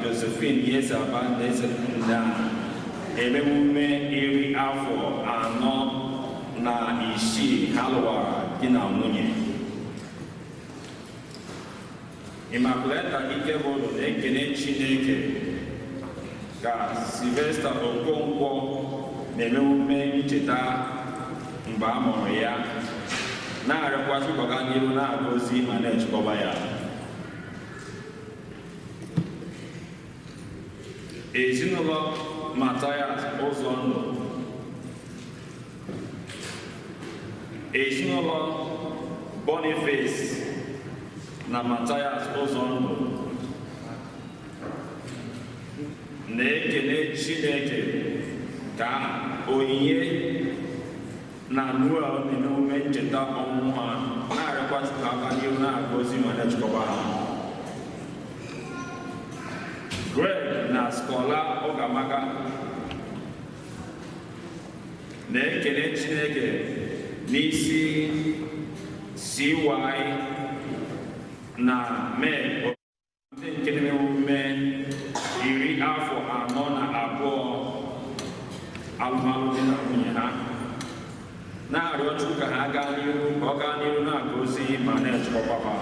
Josephine yes about this na ememume iri afọ anọ na isii ha lụwara di na nwunye. Immaculata Ikebolo na-ekene Chineke ka Sylvester Okonkwo na-ememume ncheta mgbe a mụrụ ya, na-arịkwasị ka n'ihu na-agọzi ma na-echekwa ya. Ezinụlọ Matthias Ụzọndụ, ezinụlọ Boniface na Matthias Ụzọndụ na-ekele Chineke ka onyinye na Noel n'emume ncheta ọmụmụ ha, na-arịkwasị ka aka n'ihu na-agọzi ma na-echekwa ha. Greg na Skola Ogamaka na-ekele Chineke n'isi CY na Mee ndị nke na-emume iri afọ anọ na abụọ alụmalụ di na nwunye ha, na-arịọ Chukwu ka ha gaa n'ihu, ka ọ gaa n'ihu na-agọzi ma na-echekwa ha.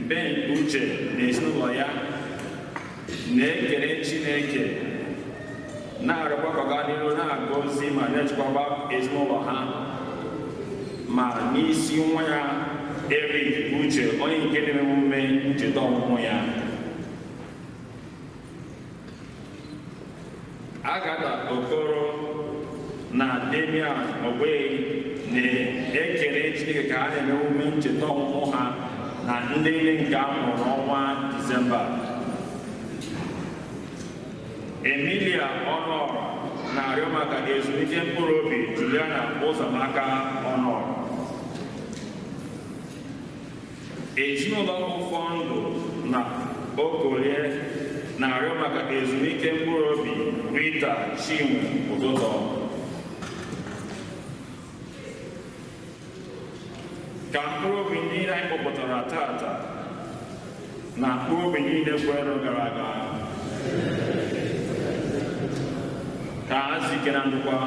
Ben Uche na ezinụlọ ya na-ekele Chineke, na-arịọkwa ka ọ gaa n'ihu na-agọzi ma na-echekwa ezinụlọ ha, ma n'isi nwa ya Eric Uche, onye nke na-emume ncheta ọmụmụ ya. Agatha Okoro na Damian Ogbeyi na-ekele Chineke ka ha na-emume ncheta ọmụmụ ha na ndị niile nke a mụrụ n'ọnwa Disemba. Emilia Ọnọrọ na-arịọ maka ezumike mkpụrụ obi Juliana Ụzọmaka Ọnọrọ. Ezinụlọ Ụfọndụ na Okolie na-arịọ maka ezumike mkpụrụ obi Rita Chinwe Ụtụtọ. Ka mkpụrụ obi niile anyị kpọpụtara tata na mkpụrụ obi niile kwere gara aga ka ha zike na ndokwa.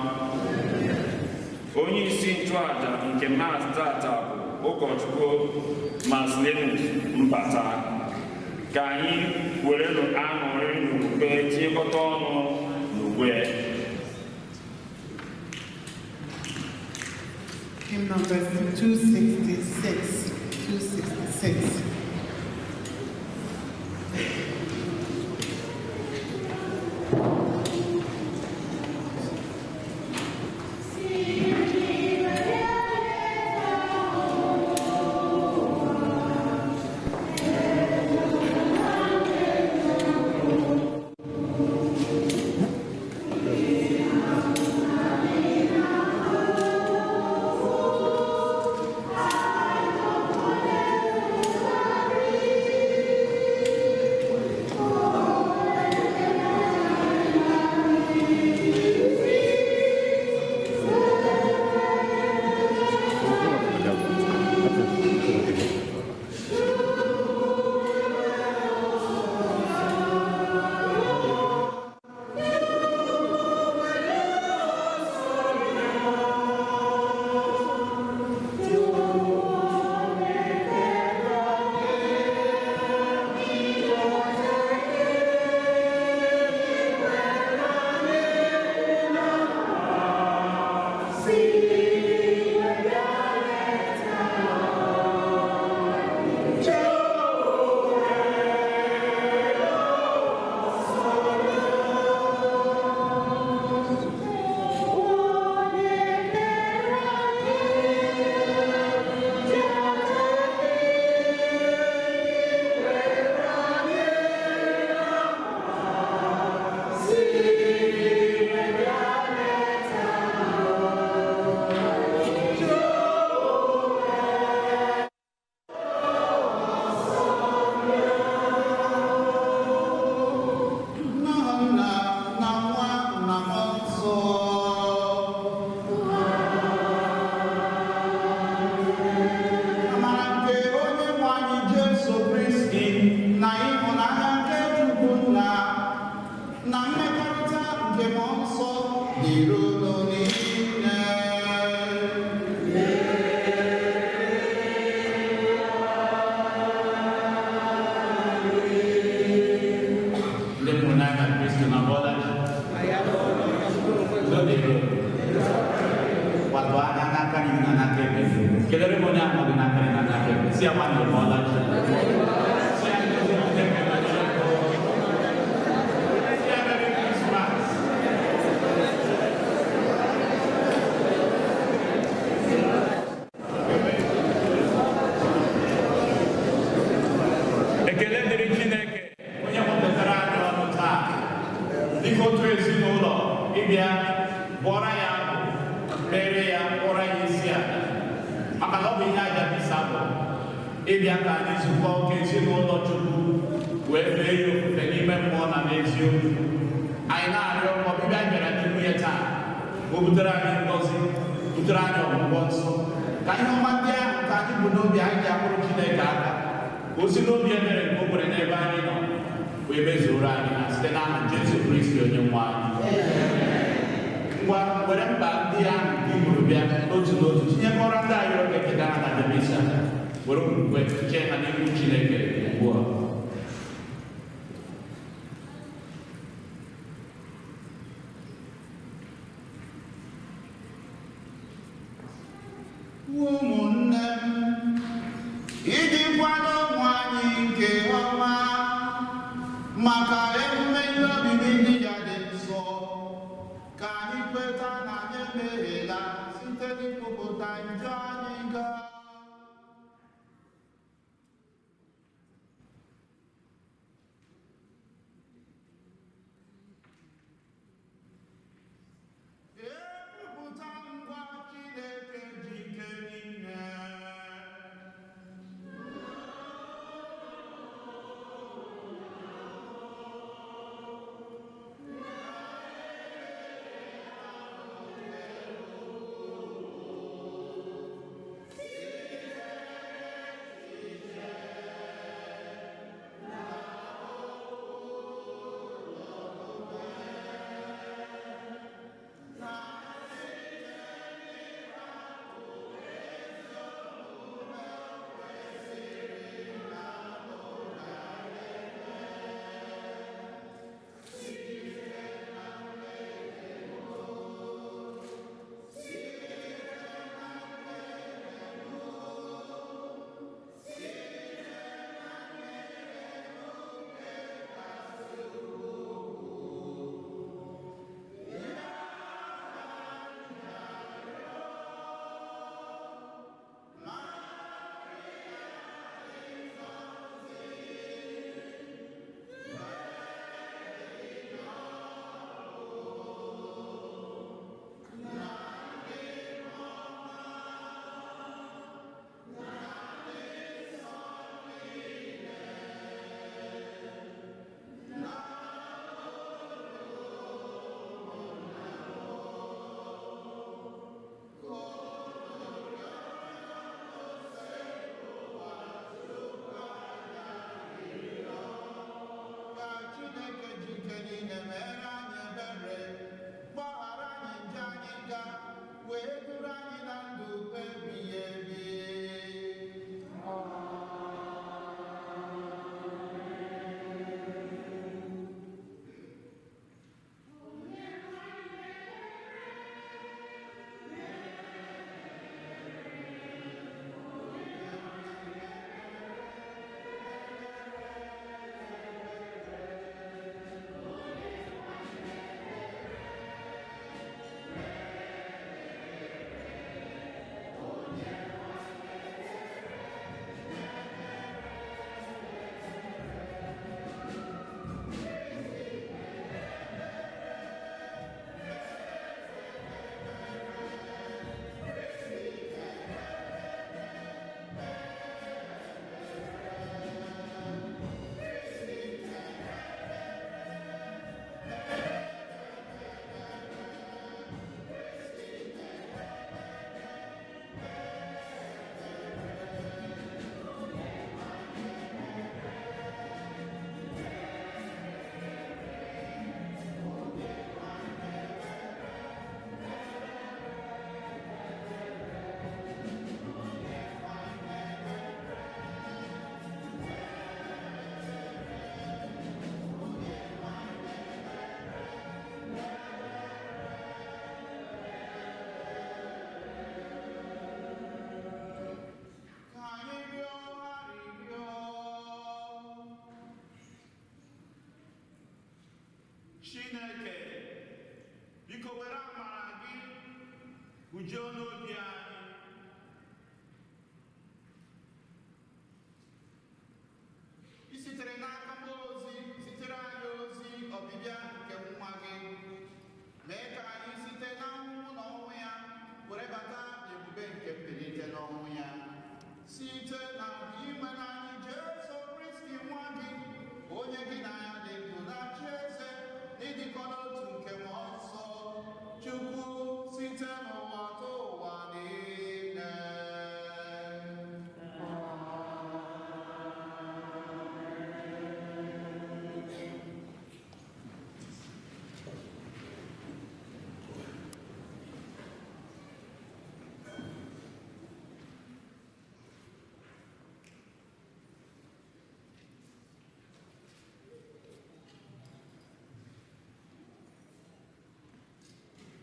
Onye isi nchụaja nke Mass tata bụ ụkọchukwu Maslenus Mbata. Ka anyị were aṅụrị n'okpukpe tinyekọta ọnụ n'ukwe. Hymn number 266. 266.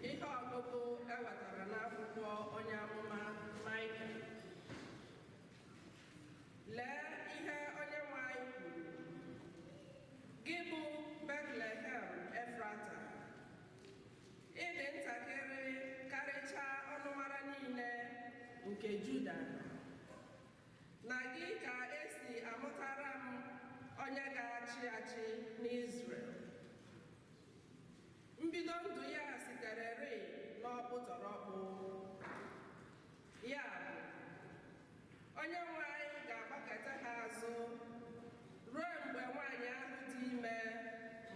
Ihe ọgụgụ ewetara n'akwụkwọ onye amụma Maịka. Lee ihe Onyenwe anyị kwuru: gị bụ Betlehem Efrata, ị dị ntakịrị karịchaa ọnụmara niile nke Juda, na gị ka esi amụtara m onye ga-achị achị n'Izrel. Mbido ndụ ya sitererị n'ọkpụ tọrọkpụ. Ya bụ, Onyenwe anyị ga-agbakọta ha azụ ruo mgbe nwaanyị ahụ dị ime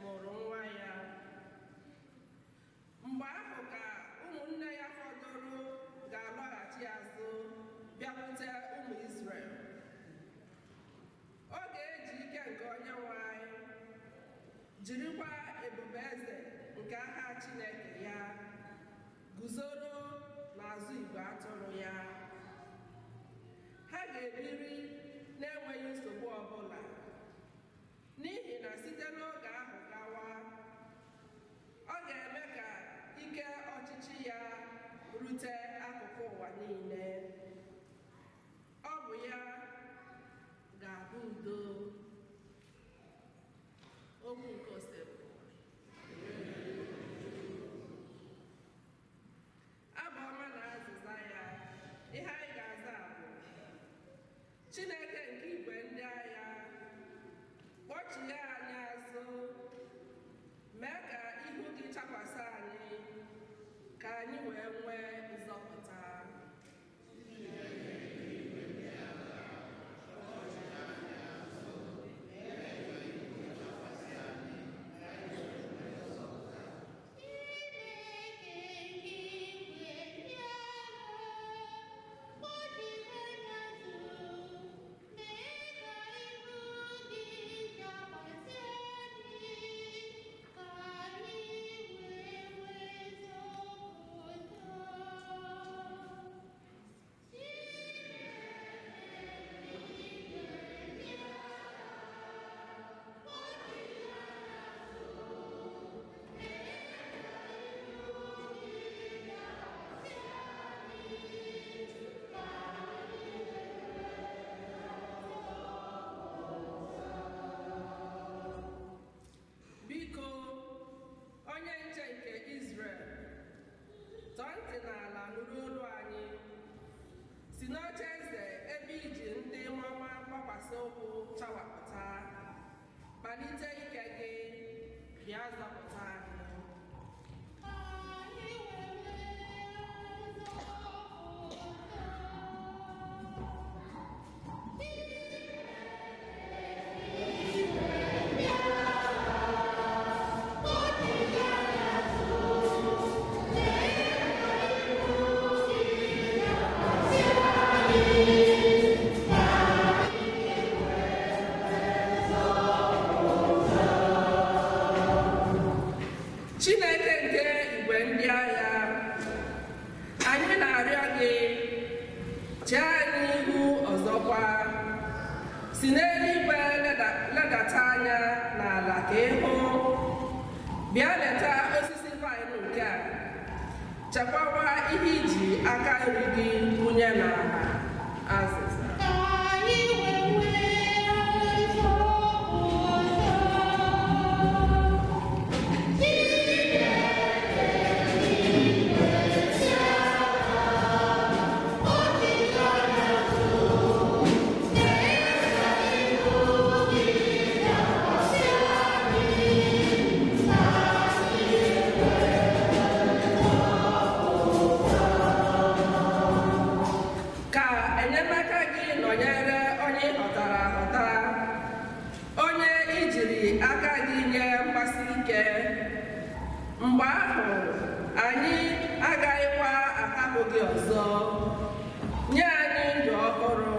mụrụ nwa ya. Mgbe ahụ ka ụmụnne ya fọdụrụ ga-alọghachi azụ bịakwute ụmụ Izrel. Ọ ga-eji ike nke Onyenwe anyị jirikwa ebube eze nke aha Chineke ya guzoro n'azụ igwe atụrụ ya. Ha ga-ebiri na-enweghị nsogbu ọbụla, n'ihi na site n'oge ahụ gawa, ọ ga-eme ka ike ọchịchị ya rute akụkụ ụwa niile. Ọ bụ ya ga-abụ udo. Okwu nke osebụ. Abụ ọma na azịza ya, ihe anyị ga-aza bụ: Chineke nke igwe ndị agha, kpọchie anyị azụ, mee ka ihu gị chakwasị anyị, ka anyị wee nwee nzọpụta. Chawapụta, kpalite ike gị, bịa zọpụta anyị. Si n'eluigwe ledata anya n'ala ka ịhụ, bịa leta osisi vaịn nke a, chekwawa ihe iji aka nri gị kwụnye n'ala azịza. ike. Mgbe ahụ anyị agaghịkwa ahapụ gị ọzọ. Nye anyị ndụ ọhụrụ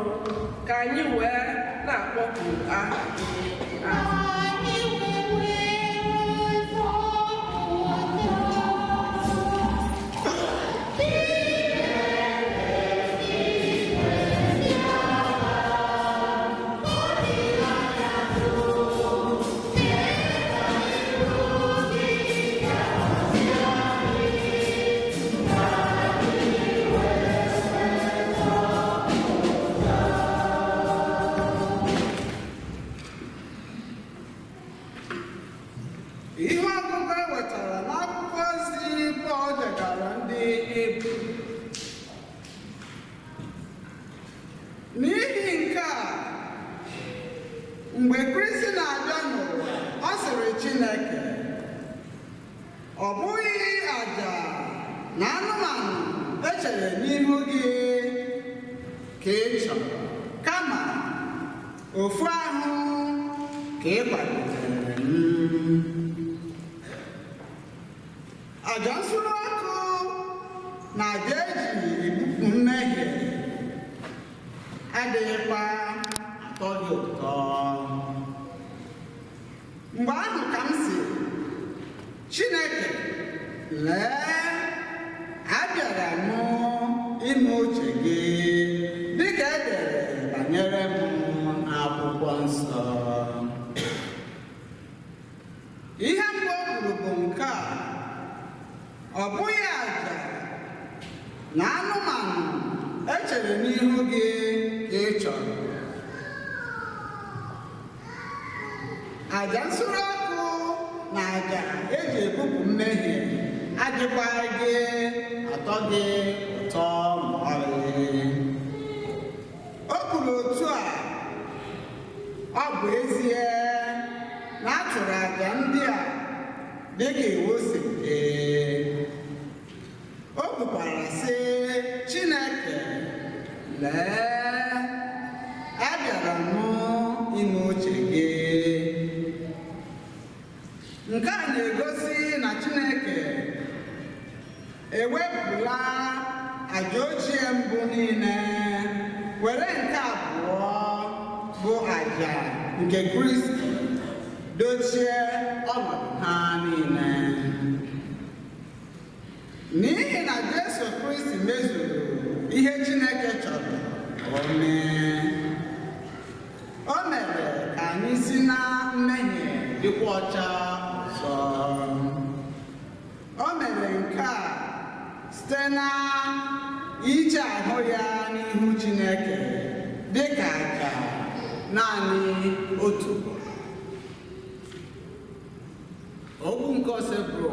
ka anyị wee na-akpọku aha gị. Mgbe Kristi na-abịa n'ụwa, ọ sịrị Chineke, ọ bụghị àjà na anụmanụ echere n'ihu gị ka ị chọrọ, kama ofu ahụ ka ị kwadebere m. Àjà nsure ọkụ na àjà eji ebupụ mmehie adịghịkwa atọ gị ụtọ. Mgbe ahụ ka m si, Chineke, lee, abịara m ime uche gị dịka e dere banyere m n'akwụkwọ nsọ. Ihe mbụ o kwuru bụ nke a: ọ bụghị àjà na anụmanụ echere n'ihu gị ka ị chọrọ. Àjà nsure ọkụ na àjà eji ebupụ mmehie adịkwa gị atọ gị ụtọ ma ọlị. O kwuru otu a, ọ bụ ezie na a tụrụ àjà ndị a dịka iwu si dị. O kwukwara sị, Chineke, lee, abịara m ime uche gị. Nke a na-egosi na Chineke ewepụla àjà ochie mbụ niile, were nke abụọ bụ àjà nke Kristi dochie ọnọdụ ha niile. N'ihi na Jesu Kristi mezuru ihe Chineke chọrọ ka o mee. O mere ka anyị si na mmehie dịkwa ọcha ọzọ. O mere nke a site na ije ahụ ya n'ihu Chineke dịka àjà naanị otu ugboro. Okwu nke ose bụrụ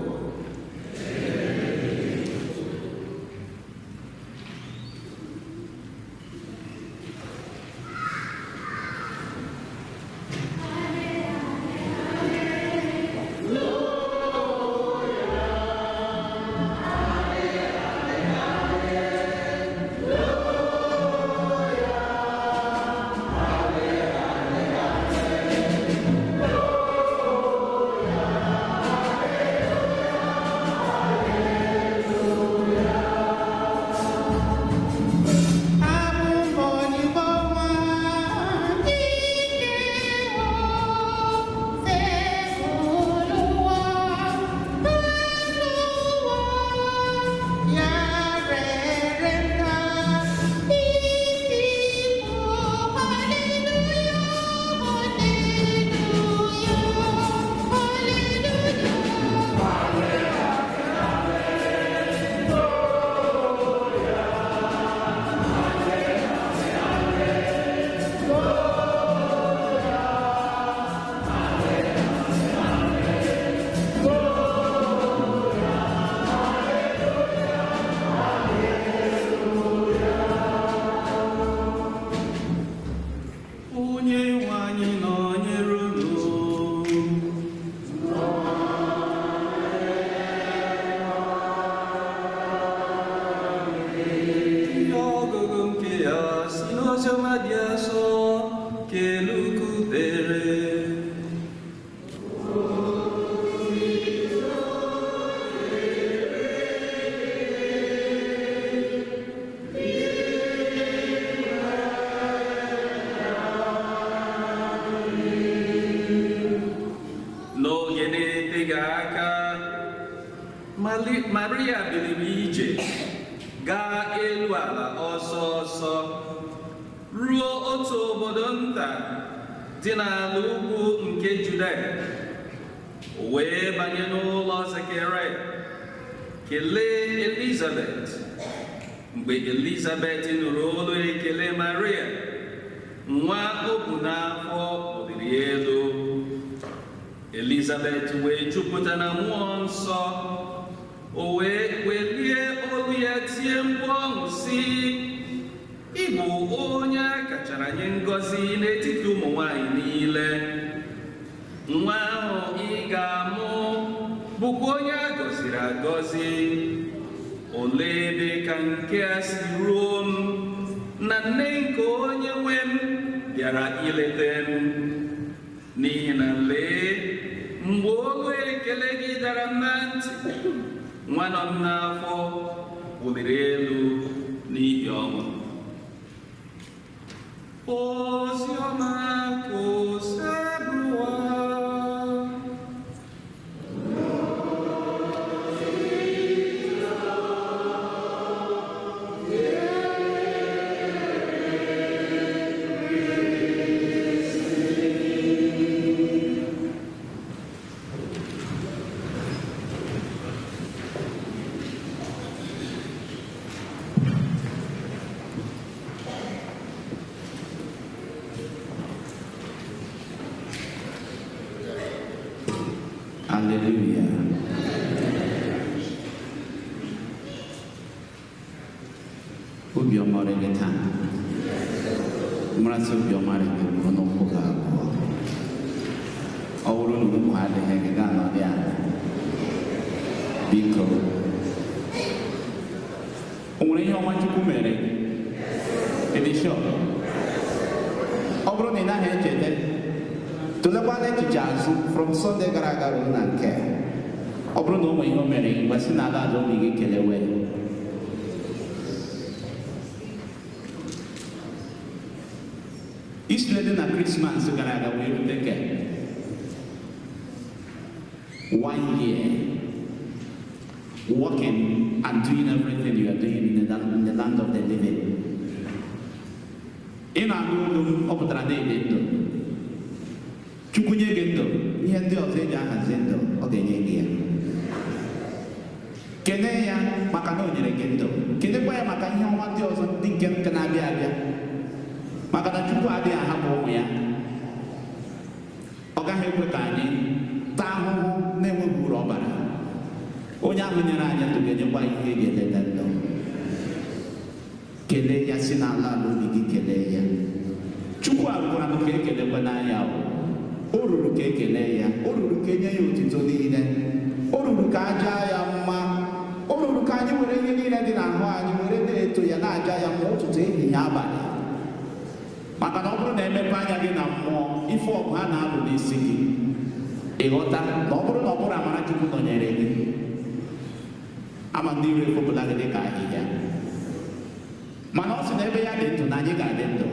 Maria biliri ije gaa elu ala ọsọ ọsọ ruo otu obodo nta dị n'ala ugwu nke Judea, o wee banye n'ụlọ Zekaraya kelee Elizabeth. Mgbe Elizabeth nụrụ olu ekele Maria, nwa o bu n'afọ buliri elu. Elizabeth wee jupụta na mmụọ nsọ, o wee welie olu ya tie mkpu ọṅụ sị, ị bụ onye a kachara nye ngọzi n'etiti ụmụ nwanyị niile. Nwa ahụ ị ga-amụ bụkwa onye a gọziri agọzi. Olee ebe ka nke a si ruo m na nne nke onye nwe m bịara ileta m? N'ihi na lee, mgbe olu ekele gị dara m na ntị, nwa nọ m n'afọ buliri elu n'ihi ọṅụ. Oziọma ka o si abụọ. Hallelujah. Obiọma gị taa. Mmasị obiọma gị bụ n'ụkwụ gị abụọ. Ọ bụrụ na ụkwụ adịghị gị gaa n'ọdị ala. Biko. O nwere ihe ọma Chukwu mere? Ịdị sure? Ọ bụrụ na ị naghị echeta, tụlekwana echiche azụ from Sunday gara aga ruo na nke a. Ọ bụrụ na o nwere ihe o mere, gbasi na ala aja obi gị kelewe. Israel dị na Christmas gara aga wee rute ke 1 year working and doing everything you are doing in the land of the living. Ị na-anụ olu m, ọ pụtara na ede ndụ. Chukwu nye gị ndụ, ihe ndị ọzọ eji ahazi ndụ, ọ ga-enye gị ya. Kene ya maka na o nyere gị ndụ. Kenekwa ya maka ihe ọma ndị ọzọ ndị nke na-abịa abịa. Maka na Chukwu adịghị ahapụ ụmụ ya. Ọ gaghị ekwe ka anyị taa ahụhụ na-enweghị uru ọbara. Onye ahụ nyere anyị ndụ ga-enyekwa ihe eji eleta ndụ. Kelee ya, si n'ala ala obi gị kelee ya. Chukwu agwara m ka ekelekwa n'anya o. O ruru ka ekele ya, o ruru ka enye ya otito niile, o ruru ka aja ya mma, o ruru ka anyị were ihe niile dị n'ahụ anyị were na-eto ya na-aja ya mma ụtụtụ, ehihie, abalị. Maka na ọ bụrụ na emepe anya gị na mmụọ, ife ọgụ ha na-abụ n'isi gị, ịghọta na ọ bụrụ na ọ bụrụ amara Chukwu nọnyere gị, ama ndị ire efopụla gị dị ka ahịhịa. Mana ọ sị na ebe ya dị ndụ na anyị ga-adị ndụ.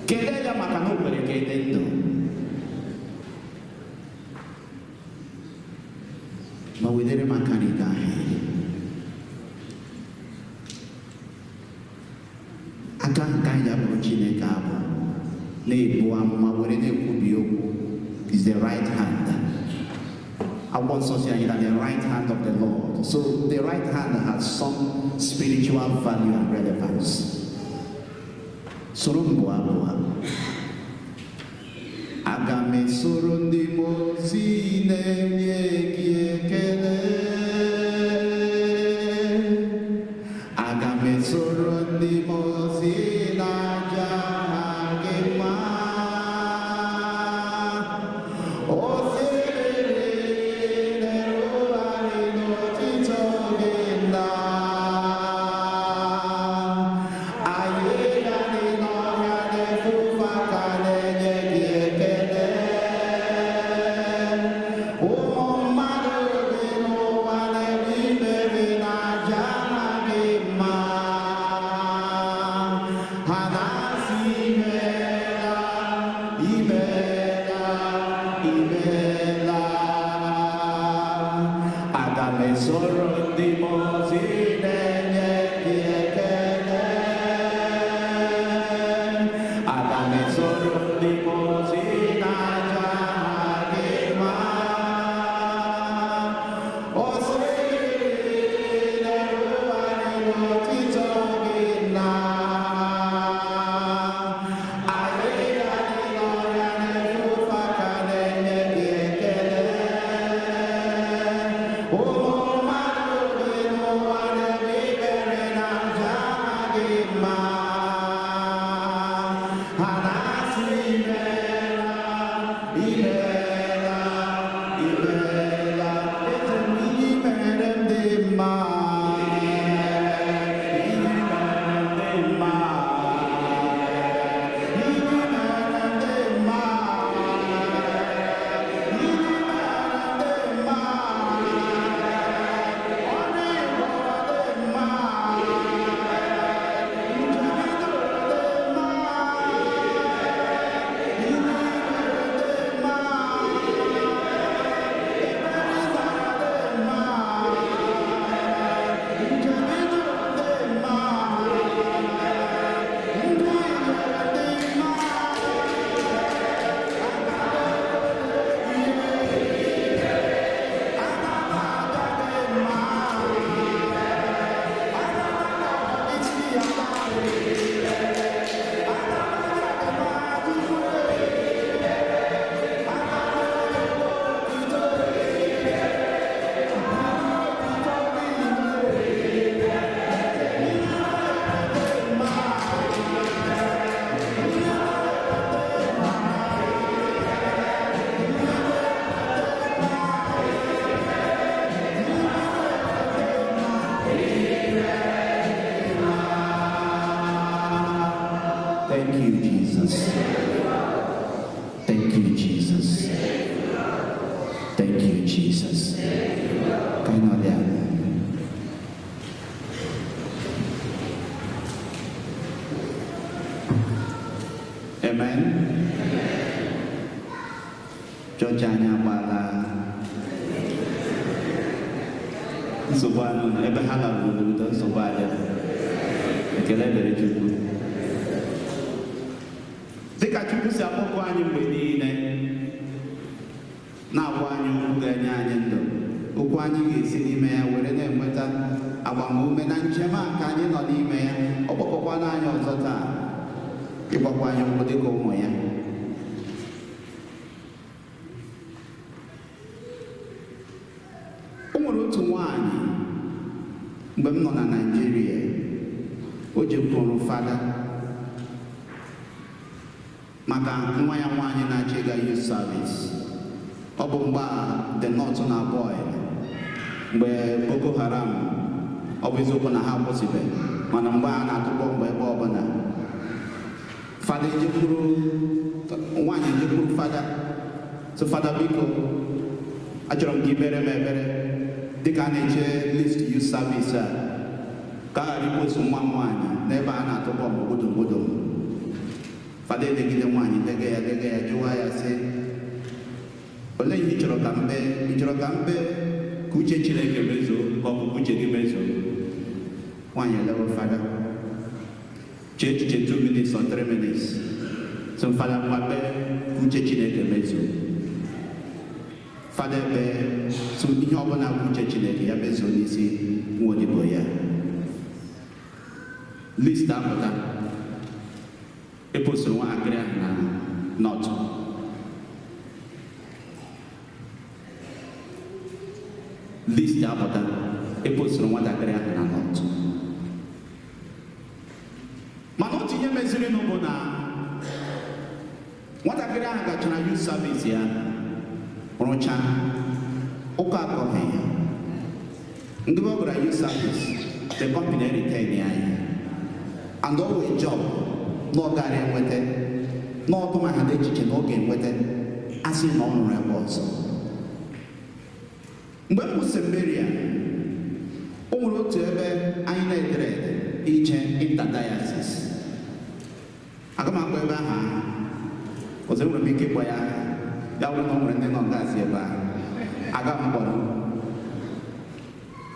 Kelee ya maka na o kwere ka ịdị ndụ. Ma wedere maka na ịga ahịa. Aka nke anyị abụrụ Chineke abụ na-ebu amụma were na-ekwubi okwu is the right hand. Akwụkwọ nsọ si anyị na the right hand of the Lord. So the right hand has some spiritual value and relevance. Soro mbụ abụọ. Aga m esoro ndị ozi na-enye gị ekele. Aga m esoro ndị ozi na-aja gị mma. Oh, my.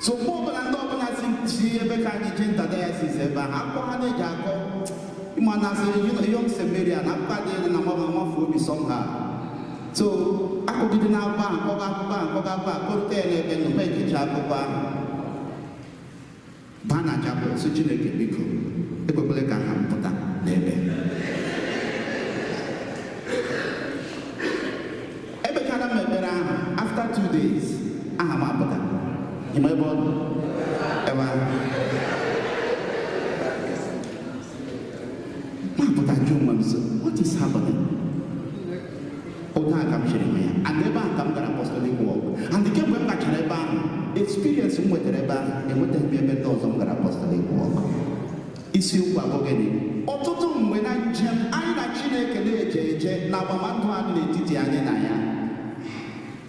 So more than see a Becca diocese ever. I can't man as a young Samaritan, I'm not there and I'm not somehow. So I could now bank, go back, go there and make a chapel Bana chapel, so you make it become the public can put that there. After 2 days, I am up with that. You may what is happening? And never come to apostolic work. And the game went back to Reba, experience with Reba, and what then be a better of apostolic work. Is you again. Ototum when I jam, I like Chile, now I'm going to Titiana.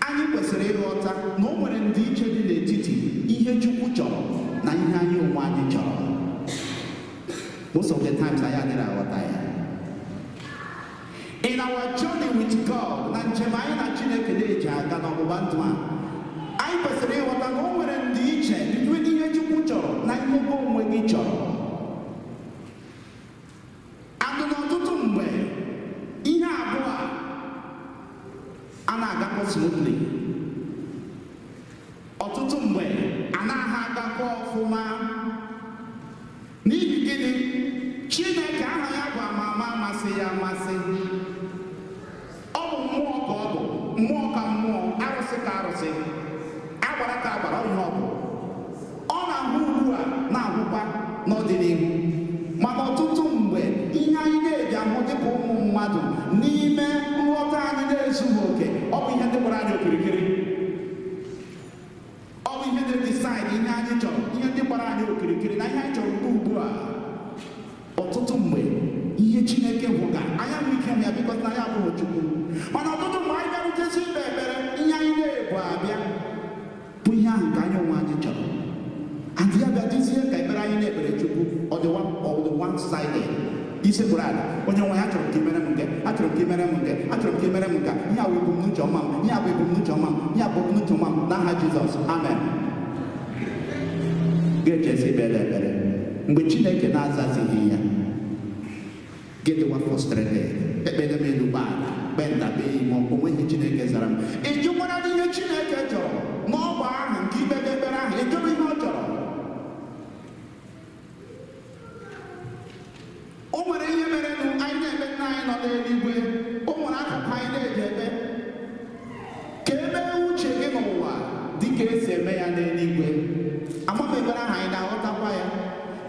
Anyị kwesịrị ịghọta na o nwere ndị iche dị n'etiti ihe Chukwu chọrọ na ihe anyị onwe anyị chọrọ. Most of the times anyị adịghị aghọta ya. In our journey with God, na njem anyị na Chineke na-eji aga n'ọgbụgba ndụ a, anyị kwesịrị ịghọta na o nwere ndị iche between ihe Chukwu chọrọ na ihe gị onwe gị chọrọ. Andụ n'ọtụtụ mgbe ihe abụọ a na-agakọ smoothly. Ọtụtụ mgbe anaghị agakọ ọfụma n'ihi gịnị? Chineke aha ya bụ ama amasị ya amasị. Ọ bụ mmụọ ka ọ bụ, mmụọ ka mmụọ, arụsị ka arụsị, agbara ka agbara, ihe ọ bụ. Ọ na-ahụ ugbu a na-ahụkwa n'ọdịnihu. Mana ọtụtụ mgbe ihe anyị na-eji ahụ dịka ụmụ mmadụ n'ime nghọta anyị na-ezughị oke, ọ bụ ihe ndị gbara anyị okirikiri. Ọ bụ ihe na-decide ihe anyị chọrọ, ihe ndị gbara anyị okirikiri na ihe anyị chọrọ ugbu a. Ọtụtụ mgbe ihe Chineke hụga anya nwee ike ya bikọ na ya abụghị Chukwu. Mana ọtụtụ mgbe anyị bịarutezi ikpe ekpere, ihe anyị na-ebu abịa bụ ihe ahụ nke anyị onwe anyị chọrọ. And ya bịa dizie ka ekpere anyị na-ekpere Chukwu ọ dị one-sided. Ise bụrụ ala onye nwe ya chọrọ ka imere m nke, achọrọ ka imere m nke, achọrọ ka imere m nke, ihe a bụ ebumnuche ọma m, ihe a bụ ebumnuche ọma m, ihe a bụ ebumnuche ọma m n'aha Jizọs. Amen. Ga-echezi ikpere ekpere mgbe Chineke na-azazighị ya, gịdịwa frustrated, ekpere m elu gbala kpentabe ime onweghị Chineke zara m. Ị jụkwara ihe Chineke chọrọ n'ọgba ahụ nke ikpere ekpere ahụ, ị jụrụ ihe ọ chọrọ. O nwere ihe mere anyị na-eme nna anyị nọ n'eluigwe, o nwere akụkụ anyị na-eji ebe ka emee uche gị n'ụwa dị ka esi eme ya n'eluigwe. Amamebere ahụ anyị na-aghọtakwa ya.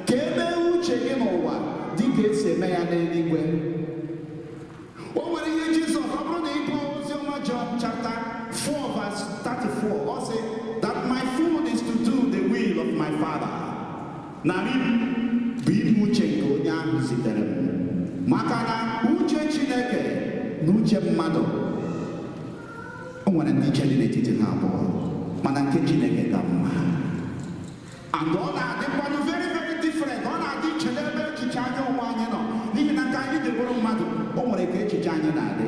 Ka emee uche gị n'ụwa dị ka esi eme ya n'eluigwe. O nwere ihe Jizọs, ọ bụrụ na ị gụọ Oziọma John chapter 4 verse 34, ọ sị that my food is to do the will of my Father. Na bụ ime uche nke onye ahụ zitere m. Maka na uche Chineke na uche mmadụ, o nwere ndị iche dị n'etiti ha abụọ, mana nke Chineke ka mma. And ọ na-adịkwanụ very very different. Ọ na-adị iche n'ebe echiche anyị onwe anyị nọ, n'ihi na nke anyị dịbụrụ mmadụ, o nwere ka echiche anyị na-adị.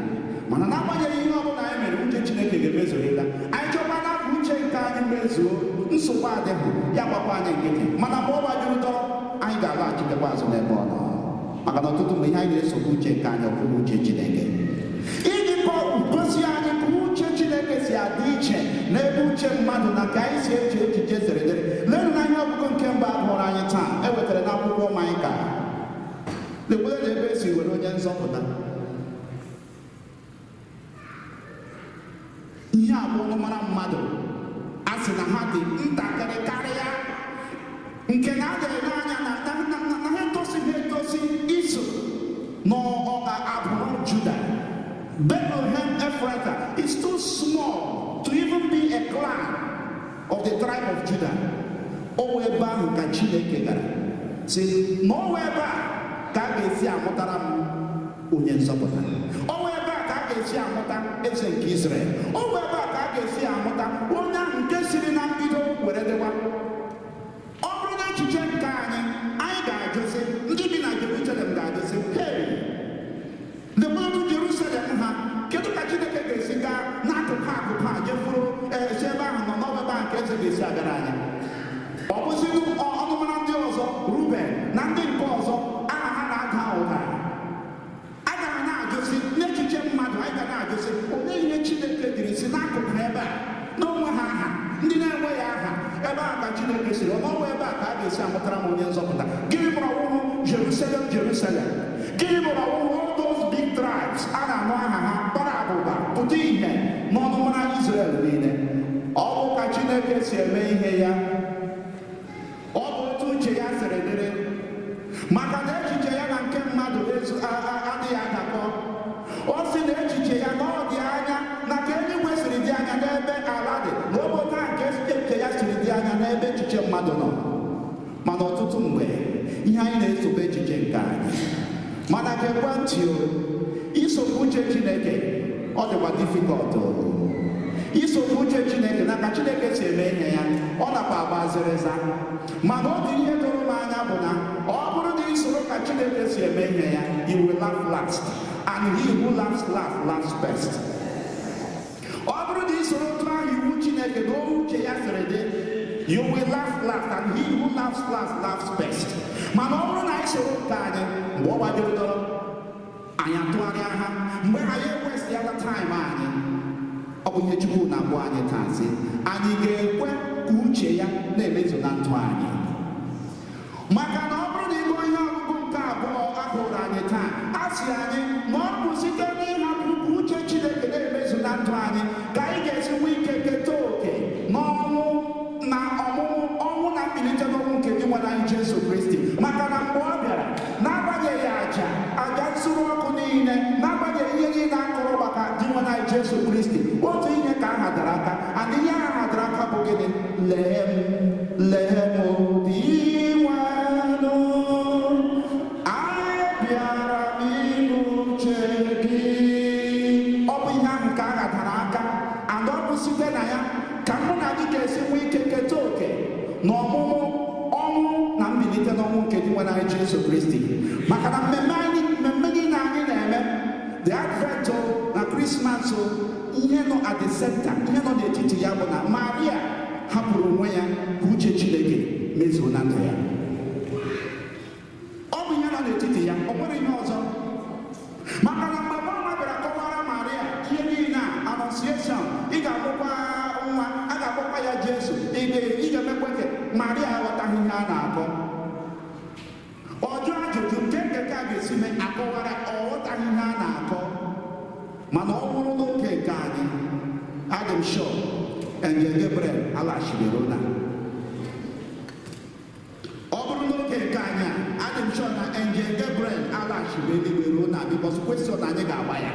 Mana n'agbanyeghị ihe ọbụla anyị mere, uche Chineke ga-emezughịla. Anyị chọkwana ka uche nke anyị mezuo, nsogbu adịghị, ya gbakwa anyị nkịtị. Mana mgbe ọ gbajuru dọrọ, anyị ga-alaghachitekwa azụ n'ebe ọ nọ. Maka na ọtụtụ mgbe ihe anyị na-esogbu uche nke anyị, ọ bụghị uche Chineke. Iji gosi anyị ka uche Chineke si adị iche n'ebe uche mmadụ na ka anyị si eche echiche zere dere. Lee na ihe ọgụgụ nke mbụ agụrụ anyị taa ewetara n'akwụkwọ Maịka. Lekwere na ebe esi were onye nzọpụta. Ihe abụọ mara mmadụ a sị na ha dị ntakịrị karịa, nke na a ga-ele anya na ha etosighị etosi iso n'ọga abụrụ Juda. Bethlehem Ephrathah is too small to even be a clan of the tribe of Judah. O ebe ahụ ka Chineke gara sị n'ọwa ebe a ka a ga-esi amụtara m onye nzọpụta. Ọwa ebe a ka a ga-esi amụta eze nke Izrel. Ọwa ebe a ka a ga-esi amụta onye ahụ nke siri na mbido were dịwa. Ọ bụrụ na echiche nke anyị ga-ajụsị, ndị bi na Jerusalem ga-ajụsị, hey, lekwanụ Jerusalem ha, kedu ka Chineke ga-esi gaa n'akụkụ a jefuru ebe ahụ nọ n'ọba ebe ahụ ka eze ga-esi agara anyị. pụta ihe n'ọnụmara Izrel niile. Ọ bụ ka Chineke si eme ihe ya, ọ bụ otu uche ya siri dịrị, maka na echiche ya na nke mmadụ adịghị adakọ. O si na echiche ya na ọ dị anya na ka eluigwe siri dị anya n'ebe ala dị, na obodo a nke echiche ya siri dị anya n'ebe echiche mmadụ nọ. Mana ọtụtụ mgbe ihe anyị na-esobe echiche nke anyị, mana ka ekwentị isobe uche Chineke ọ dịkwa difficult. Isobe uche Chineke na ka Chineke si eme ihe ya ọ nakwa agba azịrịza. Mana ọ dị ihe doro m anya bụ na ọ bụrụ na isoro ka Chineke si eme ihe ya, you will laugh last, and he who laughs laughs best. Ọ bụrụ na isoro otu ahụ iwu Chineke na uche ya siri dị, you will laugh last, and he who laughs laughs best. Mana ọ bụrụ na anyị soro nke anyị, mgbe ọ gbadoro anyị atụgharịa ha, mgbe anyị ekwesịghị ya taịm anyị, ọ bụ ihe Chukwu na-agwa anyị taa sị, anyị ga-ekwe ka uche ya na-emezu na ndụ anyị. Maka na ọ bụrụ na ịgụ ihe ọgụgụ nke abụọ ahụrụ anyị taa, a sị anyị na ọ bụ site n'ịhapụ ka uche Chineke na-emezu na ndụ anyị ka anyị ga-esi nwee ike keta oke n'ọnwụ na ọnwụ na mbilite n'ọnwụ nke dị nwe anyị Jesu Kristi. Maka na mgbe ọ bịara, n'agbanyeghị aja nsuru ọkụ niile, n'agbanyeghị ihe niile akụrụ maka dị nwe anyị Jesu Kristi, otu ihe ka a hadara aka, and ihe a hadara aka bụ gịnị? Lee m obi nwanụ, abịara m ịnụ uche gị. Ọ bụ ihe ahụ ka a hadara aka, and ọ bụ site na ya ka mụ na gị ga-esi nwee ike keta oke n'ọmụmụ ọnwụ na mbilite n'ọnwụ nke dị nwe anyị Jesu Kristi. Maka na mmemme niile anyị na-eme, the Advent na Christmas, ihe nọ at the center, ihe nọ n'etiti ya bụ na Maria hapụrụ onwe ya ka uche Chineke mezuo na ndụ ya. Ọ bụ ihe nọ n'etiti ya, ọ nwere ihe ọzọ. Maka na mgbe mama bịara kọwara Maria ihe niile a, Annunciation, ị ga-amụkwa nwa, a ga-akpọkwa ya Jesu, ị ga-emekwa nke Maria aghọtaghị ihe a na-akọ. Ọ jụọ ajụjụ nke a ga-esi mee akọwara, ọ ghọtaghị ihe a na-akọ. Mana ọ bụrụ n'oge nke anyị, adị m sure Angel Gabriel alaghachiri Rona. Ọ bụrụ n'oge nke anyị, adị m sure na Angel Gabriel alaghachiri eluigwe Rona, because question anyị ga-agba ya.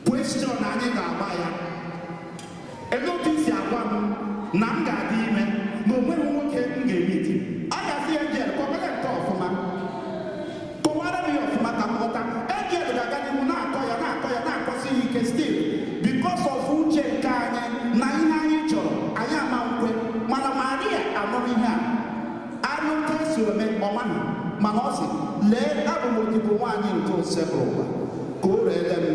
Question anyị ga-agba ya. Ebe otu isi agwa m na m ga-adị ime na o nweghị nwoke m ga-emeti, a ga-asị Angel kọwara nke ọfụma, kọwara m ya ọfụma ka m ghọta. Angel ga-aga n'ihu na-akọ ya na-akọsi ya ike still because of uche nke anyị na ihe anyị chọrọ, anyị ama nkwe. Mana Maria anụrụ ihe a, anụ nke esi ome ọmaghị, mana ọ sị, lee, abụ m odibo nwaanyị nke usekwu ụwa, ka o reele m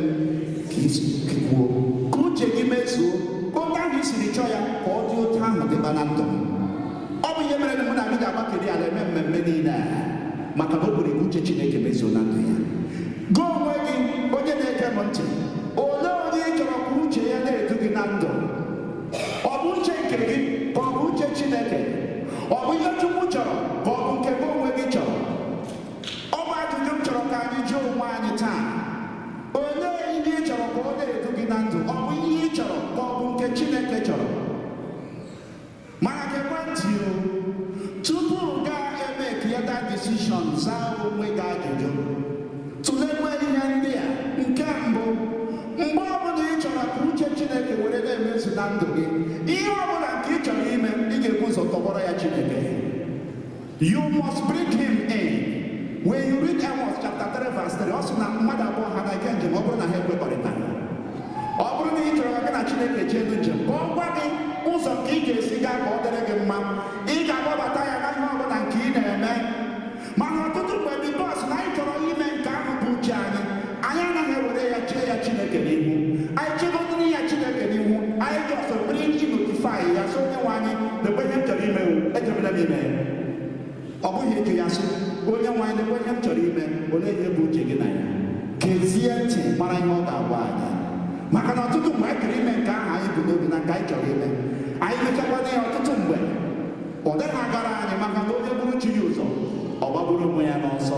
ka kwuo ka uche gị mezuo, oge ahụ isiri chọọ ya ka ọ dị otu ahụ dịba na ndụ. Ọ bụ ihe mere na mụ na gị ga-agbakeri ala eme mmemme niile a, maka na o kwere ka uche Chineke mezuo na ndụ ya. Gị onwe gị onye na-ege m ntị, olee onye ị chọrọ ka uche ya na-edu gị na ndụ? Ọ bụ uche nke gị ka ọ bụ uche Chineke? Ọ bụ ihe Chukwu chọrọ ka ọ bụ nke gị onwe gị chọrọ? Ọ bụ ajụjụ m chọrọ ka anyị jụọ onwe anyị taa. Olee ihe ị chọrọ ka ọ na-edu gị na ndụ? Ọ bụ ihe ị chọrọ ka ọ bụ nke Chineke chọrọ? Mana ka ekwentị tupu gaa eme ka ya daa decision, zaa onwe gị ajụjụ, tụlekwa ihe ndị a. Nke mbụ, mgbe ọbụla ị chọrọ ka uche Chineke were na-emezu na ndụ gị, ihe ọbụla nke ị chọrọ ime, ị ga-ebu ụzọ tọgbọrọ ya Chineke. You must bring him in. When you read Amos chapter 3 verse 3, ọ sị na mmadụ abụọ ha na-ege njem ọ bụrụ na ha ekwekọrịta. Ọ bụrụ na ị chọrọ ka gị na Chineke jee njem, ka ọ gwa gị ụzọ nke ị ga-esi gaa ka ọ dịrị gị mma, ị ga-agbabata ya na ihe ọbụla nke ị na-eme. Mana ọtụtụ mgbe bikos na anyị chọrọ ime nke ahụ bụ uche anyị anaghị ewere ya chee ya Chineke n'ihu. Anyị chegodiri ya Chineke n'ihu, anyị jọsọ bring notify ya so onye nwe anyị lekwe ihe m chọrọ ime, ejebela m ime ya. Ọ bụghị eji ya sị onye nwe anyị lekwe ihe m chọrọ ime, olee ihe bụ uche gị na ya? Gezie ntị mara ihe ọ ga-agwa anyị. Maka na ọtụtụ mgbe anyị chọrọ ime nke ahụ anyị bụ n'obi na nke anyị chọrọ ime, anyị mechakwana ya ọtụtụ mgbe ọ dịghị agara anyị, maka na onye bụrụ chi ya ụzọ ọ gbagburu onwe ya n'ọsọ.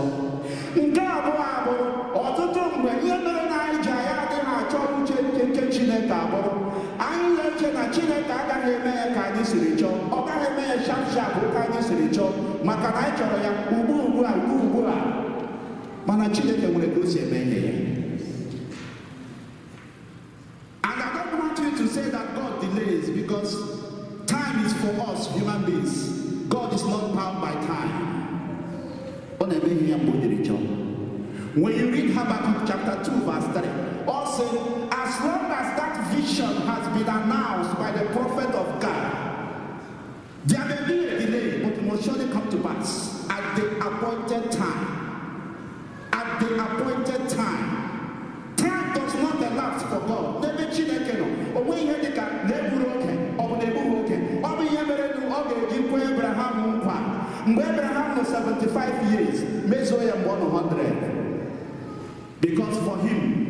Nke abụọ abụrụ ọtụtụ mgbe ihe mere na anyị ji anya Chineke abụrụ anyị na-eche na Chineke agaghị eme ya ka anyị siri chọọ, ọ gaghị eme ya sharp sharp ka anyị siri chọọ, maka na anyị chọrọ ya ugbu a mana Chineke nwere ka o si eme ihe ya. And I don't want you to say that God delays, because time is for us human beings. God is not bound by time. When you read Habakkuk chapter 2 verse 3, also, as long as that vision has been announced by the prophet of God, there may be a delay, but it will surely come to pass at the appointed time. At the appointed time. Time does not elapse for God. Never Chineke no. When you hear the Abraham was 75 years, Mesoya 100. Because for him,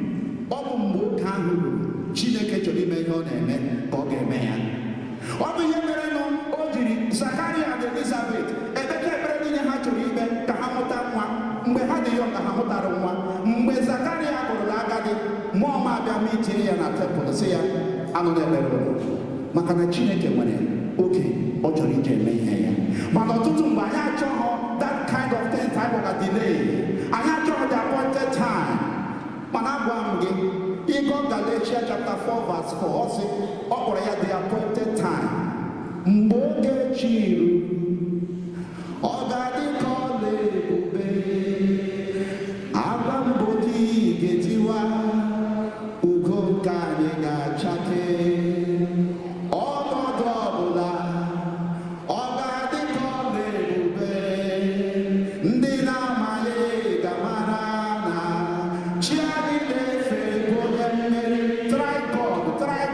Chineke chọrọ ime ihe ọ na-eme ka ọ ga-eme ya. Ọ bụ ihe mere nụ o jiri Zakaria na Elizabeth ebeke ekpere niile ha chọrọ ime ka ha mụta nwa. Mgbe ha dị yọnga ha mụtara nwa. Mgbe Zakaria bụrụla agadi, mmụọ ma abịa ma itinye ya na tempụl sị ya anụ na-ekpere maka na Chineke nwere oge ọ chọrọ ije eme ihe ya. Mana ọtụtụ mgbe anyị achọghọ that kind of thing type of a delay. Anyị achọghọ the appointed time. Mana agwa m gị, ịgụ Galatians chapter 4 verse 4, ọ sị ọ kpọrọ ya the appointed time. Mgbe oge chiru, ọ ga-adị ka ọla ebube, agwa mgbodi ga-etiwa, ugo nke anyị ga-achake. Ọnọdụ ọbụla ọ ga-adị ka ọla ebube, ndị na-amaghị ga-amara na chi anyị na-efe bụ onye mmeri. Try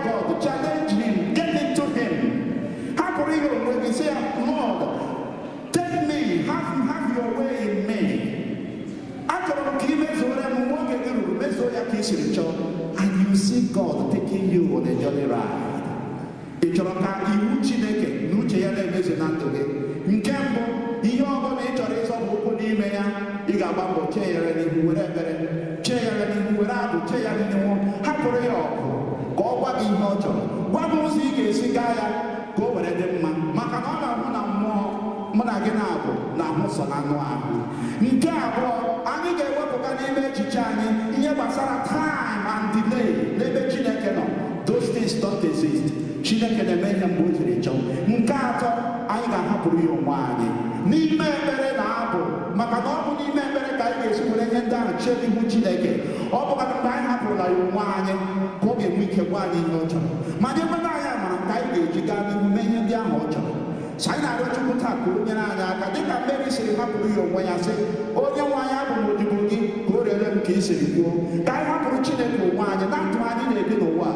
God, challenge him, get into him. Hapụrụ ihe onwe gị sị ya, Lord, take me, have your way in me. Achọrọ m ka ị mezuore m nwoke gị ruru, mezuo ya ka ị siri chọọ, and you see God taking you on a journey ride. Ị chọrọ ka iwu Chineke na uche ya na-emezu na ndụ gị. Nke mbụ, ihe ọbụla ị chọrọ ịzọpụ ụkwụ n'ime ya, ị ga-agba mbọ chee ya n'ihu, were ekpere, chee ya n'ihu, were abụ, chee ya n'ihu. Hapụrụ ya ọkụ ka ọ gwa gị ihe ọ chọrọ, gwa gị ụzọ ị ga-esi gaa ya ka o were dị mma, maka na ọ na-ahụ na mmụọ mụ na gị na-abụ na-ahụ sọ na anụ ahụ. Nke abụọ, anyị ga-ewepụta n'ime echiche anyị ihe gbasara time and delay n'ebe Chineke nọ. Those things don't exist. Chineke na-eme ihe mgbe o jiri chọọ. Nke atọ, anyị ga-ahapụrụ ya onwe anyị n'ime ekpere na abụ, maka na ọ bụ n'ime ekpere ka anyị ga-esi were ihe ndị ahụ chee n'ihu Chineke. Ọ bụkwa mgbe anyị hapụrụla ya onwe anyị ka ọ ga-enwe ike gwa anyị ihe ọ chọrọ, ma nye mmadụ anyị amara nke anyị ga-eji gaa n'ihu mee ihe ndị ahụ ọ chọrọ. So anyị na-arịọ Chukwu taa ka o nyere anyị aka, dịka Meri siri hapụrụ ya onwe ya sị, onye nwe anyị abụ m odibo gị ka o rere m ka ị siri kwuo. Ka anyị hapụrụ Chineke onwe anyị na ndụ anyị na-ebi n'ụwa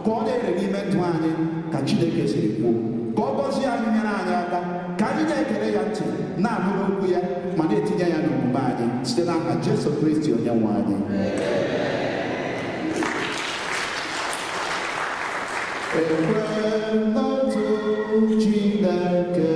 ka ọ na-ere n'ime ndụ anyị ka Chineke siri kwuo, ka ọ gọzie anyị, nyere anyị aka ka anyị na-ekere ya ntị, na-anụrụ okwu ya, ma na-etinye ya n'omume anyị site n'aha Jesu Kristi onye nwe anyị. Ekwenọtụ Chineke,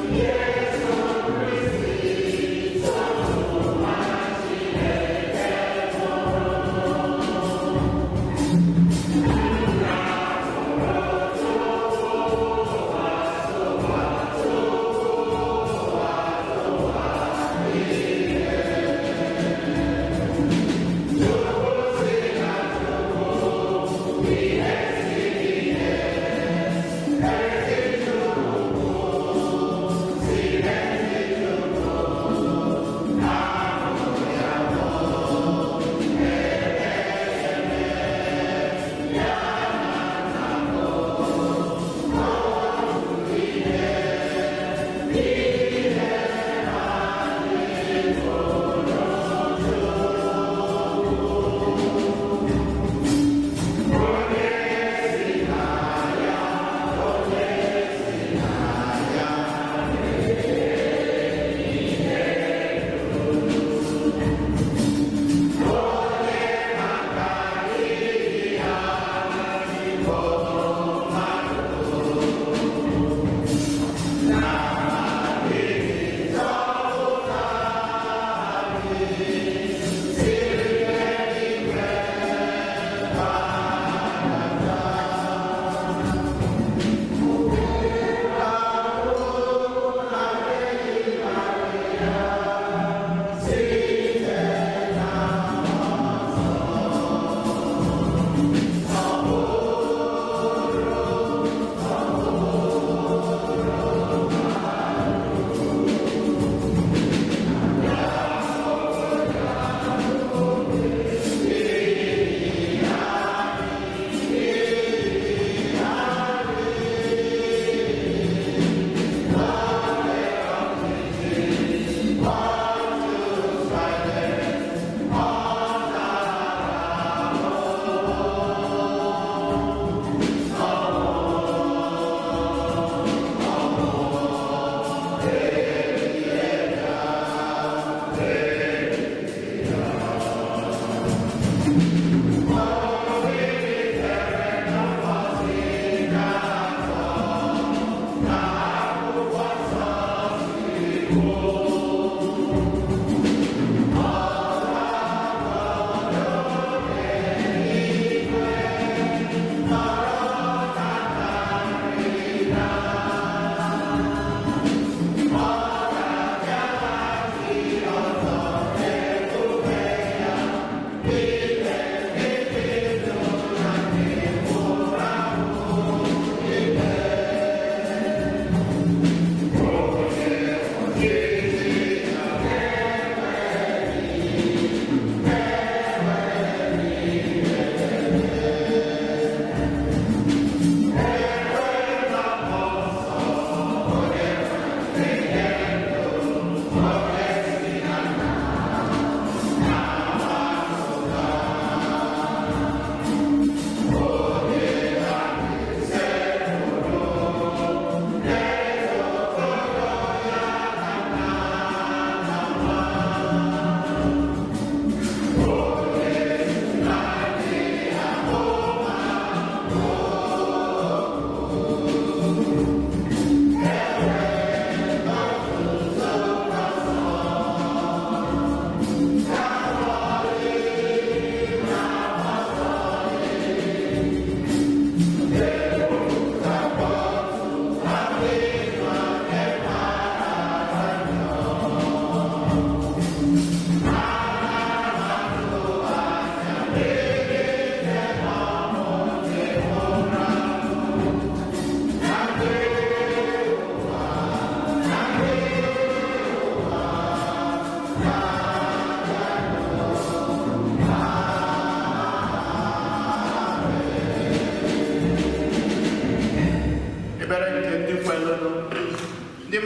Yes,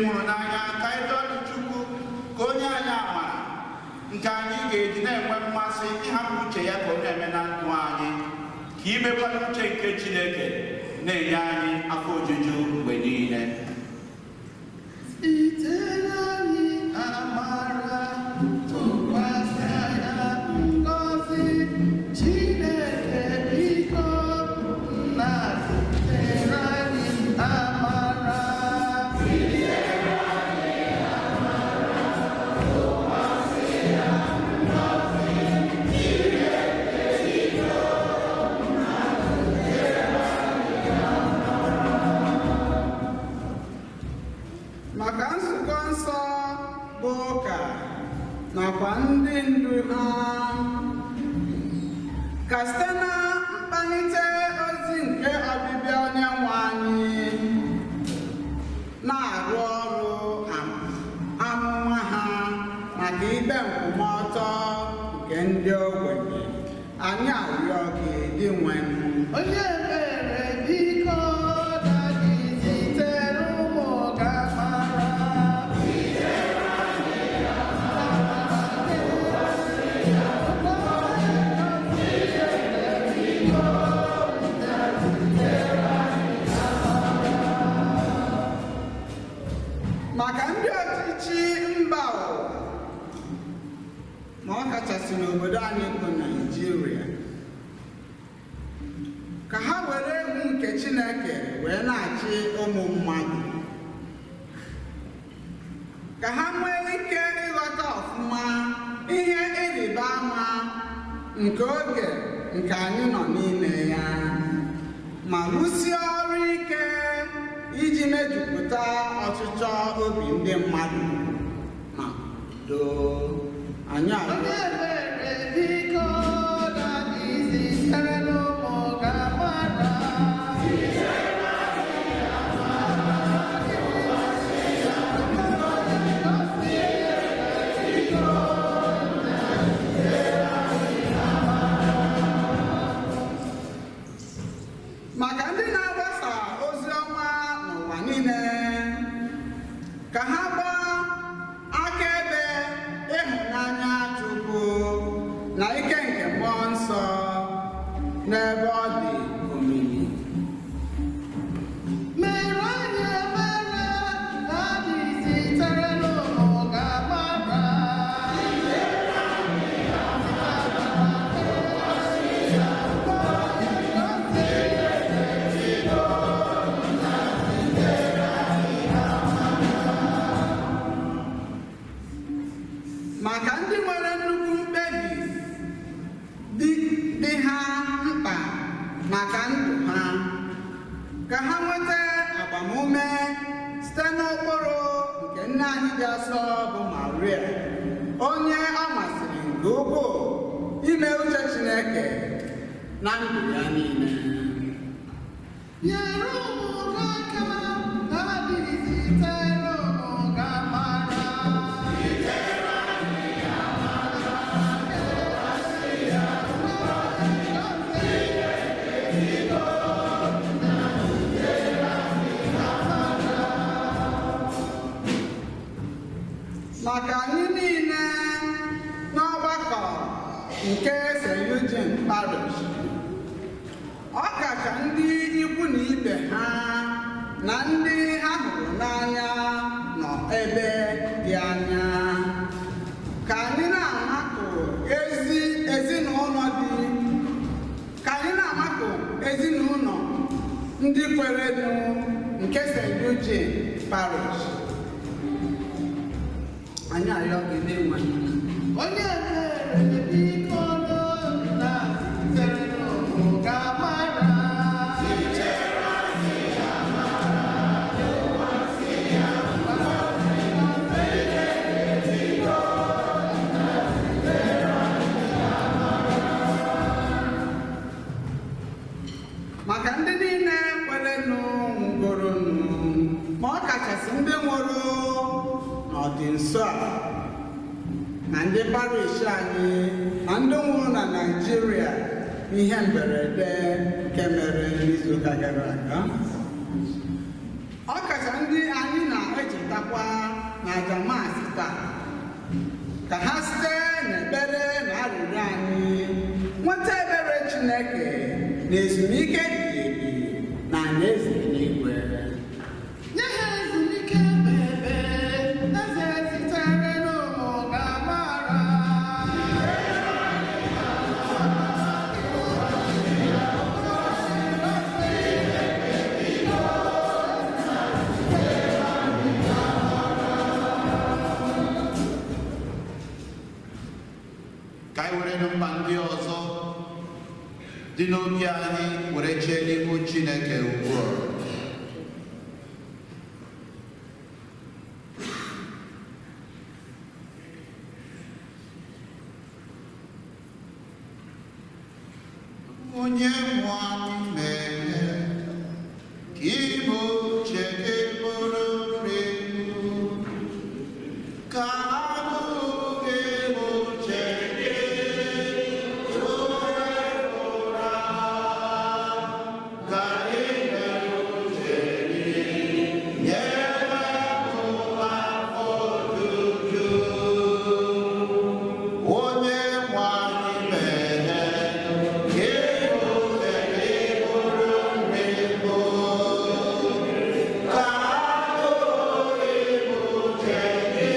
hụrụ n'anya ka anyị rịọ Chukwu ka onye anyị amara nke anyị ga-eji na-enwe mmasị ịhapụ uche ya ka ọ na-eme na ndụ anyị, ka imekwana uche nke Chineke na-enye anyị afọ ojuju mgbe niile. nakwa ndị ndu ha ka site na mkpanite ozi nke ọbịbịa Onyenwe anyị na-arụ ọrụ amụma ha maka ikpe nkwụmọtọ nke ndị ogbenye, anyị arịọ gị dị nwe onye ebere biko maka ndị ọchịchị mba ụwa ma ọ kachasị n'obodo anyị bụ Naịjirịa, ka ha were egwu nke Chineke wee na-achị ụmụ mmadụ, ka ha nwee ike ịghọta ọfụma ihe ịrịba ama nke oge nke anyị nọ n'ime ya, ma rụsie ọrụ ike iji mejupụta ọchịchọ obi ndị mmadụ ma doo anyị maka ndị na-agbasa ozi ọma n'ụwa niile, ka ha gbaa akaebe ịhụnanya Chukwu na ike nke Mmụọ Nsọ n'ebe ọ dị omimi. Mere anyị ebere na anyị zitere n'ụlọ ga-agbara. Maka ndị nwere nnukwu mkpebi dị ha mkpa maka ndụ ha, ka ha nweta agbamume site n'ụkpụrụ nke nne anyị dị asọ bụ Maria, onye ọ masịrị nke ukwuu ime uche Chineke na ndụ ya niile. Nyere ụmụ aka na adịghị zitere ụmụ ga-amara. Maka anyị niile n'ọgbakọ nke St. Eugene Parish, ọ kacha ndị ikwu na ibe ha na ndị ha hụrụ n'anya nọ ebe dị anya, ka anyị na-amakụ ezinụlọ ndị kwerenụ nke St. Eugene Parish. Anyị arịọ gị n'enwe onye ebere biko na zitere n'ụmụ ga-amara. Maka ndị niile kwerenụ ngworonụ, ma ọ kachasị ndị nwụrụ n'ọdị nso a, na ndị parish anyị na ndị nwụrụ na Naịjirịa n'ihe mberede nke mere n'izuụka gara aga. Ọ kacha ndị anyị na-echetakwa na ajamasị taa ka ha site n'ekpere na arịrịọ anyị nweta ebere Chineke na ezumike dị ebi na alaeze n'igwe. Nye ha ezumike ebe eze zitere n'ụmụ ga-amara. Ka anyị were mkpa ndị ọzọ dị n'obi anyị were chee n'ihu Chineke ugbu a. Onye nwe anyị mere ka ịbụ uche gị bụrụ nri ka abụghị uche gị ka ime uche gị nyere m afọ ojuju. Onye nwe anyị mere ka ịbụ uche gị bụrụ nri bụ ka abụghị uche gị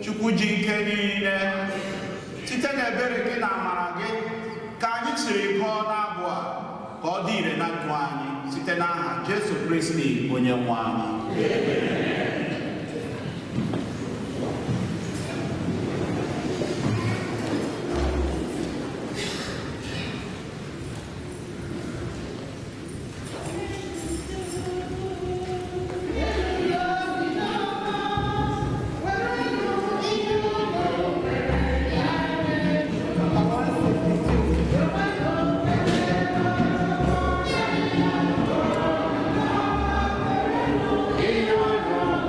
Chukwu ji ike niile site n'ebere gị na amara gị ka anyị siri gụọ n'abụ a ka ọ dị ire na ndụ anyị site n'aha Jesu Kristi onye nwe anyị. Thank you.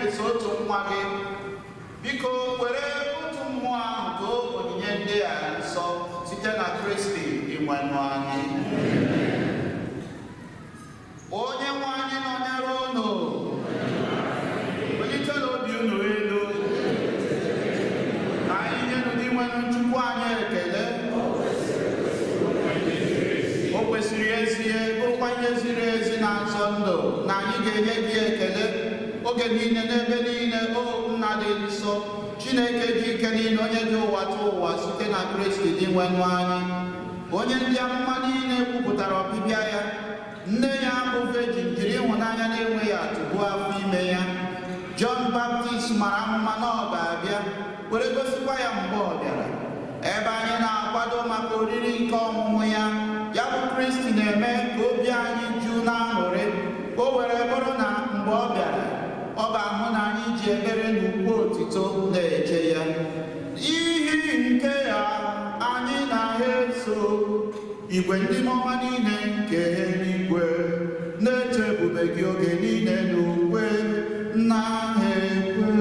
ikesa otu nwa gị, biko were otu mmụọ ahụ too onyinye ndị a nsọ site na Kristi inwenụ anyị. Onye nwe anyị nọnyere unu, onye tela obi unu elu, na anyị nyenụ ndị nwenụ Chukwu anyị ekele. O kwesịrị ezie bụrụkwa ihe ziri ezi na nsọ ndụ na anyị ga-enye gị ekele oge niile n'ebe niile. O Nna dị nsọ, Chineke ji ike niile, onye dị ụwa tụ ụwa site na Kristi dị nwenụ anyị, onye ndị amụma niile kwupụtara ọbịbịa ya. Nne ya bụ Virgin jiri ịhụnanya na-enweghị atụ buo afọ ime ya. John Baptist mara amụma na ọ ga-abịa, were gosikwa ya mgbe ọ bịara. Ebe anyị na-akwado maka oriri nke ọmụmụ ya, ya bụ Kristi na-eme ka obi anyị juu na aṅụrị. O were bụrụ na mgbe ọ bịara, ọ ga-ahụ na anyị ji ebere na ukwu otito na-eche ya. Ihi nke ya, anyị na-eso igwe ndị mmụọ niile nke eluigwe na-eto ebube gị oge niile n'ukwe na-ekwe.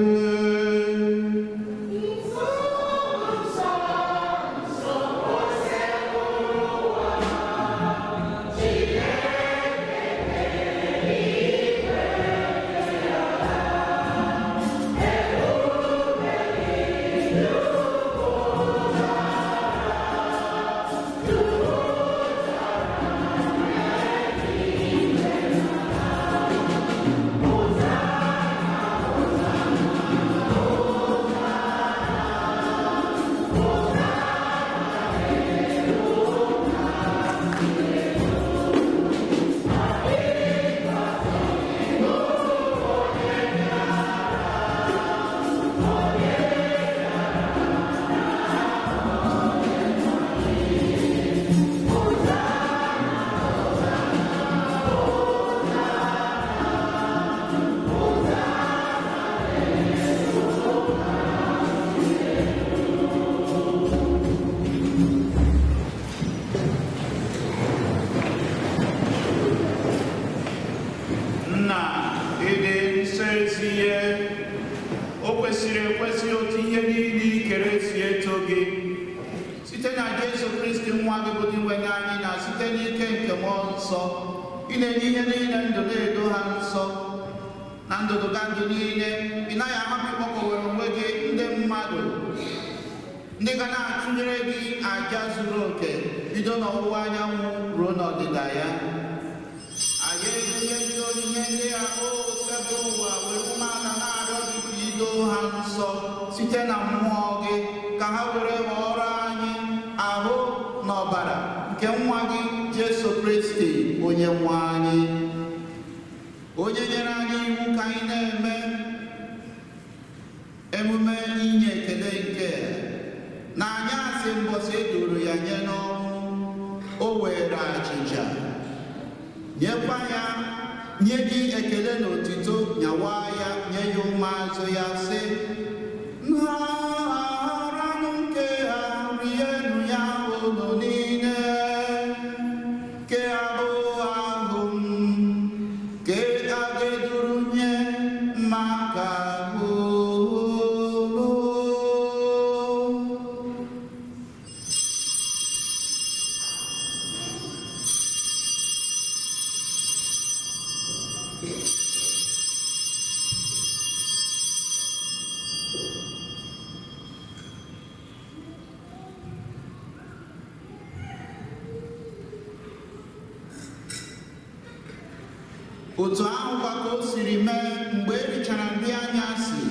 Otu ahụkwa ka o siri mee mgbe e richara nri anyasị,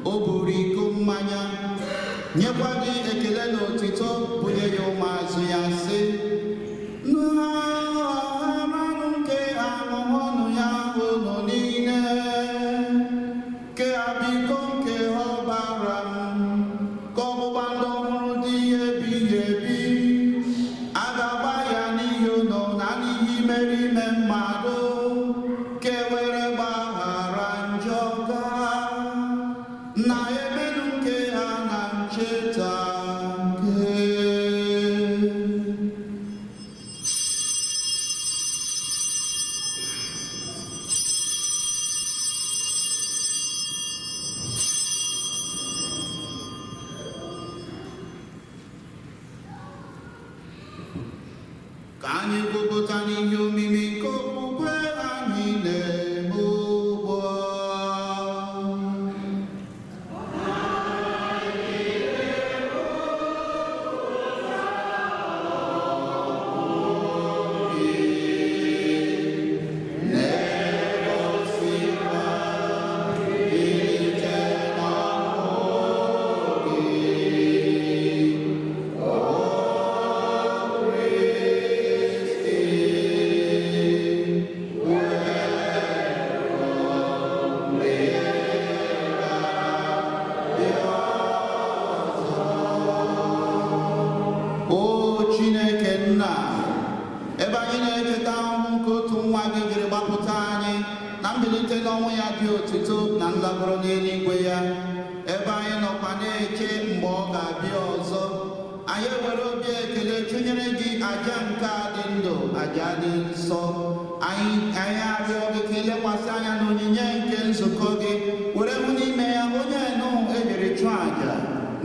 o buru iko mmanya, nyekwa gị ekele na otito, bunye ya ụmụazụ ya sị, "Ṅụọranụ nke ahụhụ ya unu niile, nke a bụ iko nke ọbara m, ka ọgbụgba ndụ ọhụrụ dị ebighị ebi. A ga-agba ya n'ihi unu na n'ihi imerime mmadụ, na emenu nke ha na ncheta ka anyị kwupụta n'ihe omimi nke okwukwe anyị na-eme ugbu a.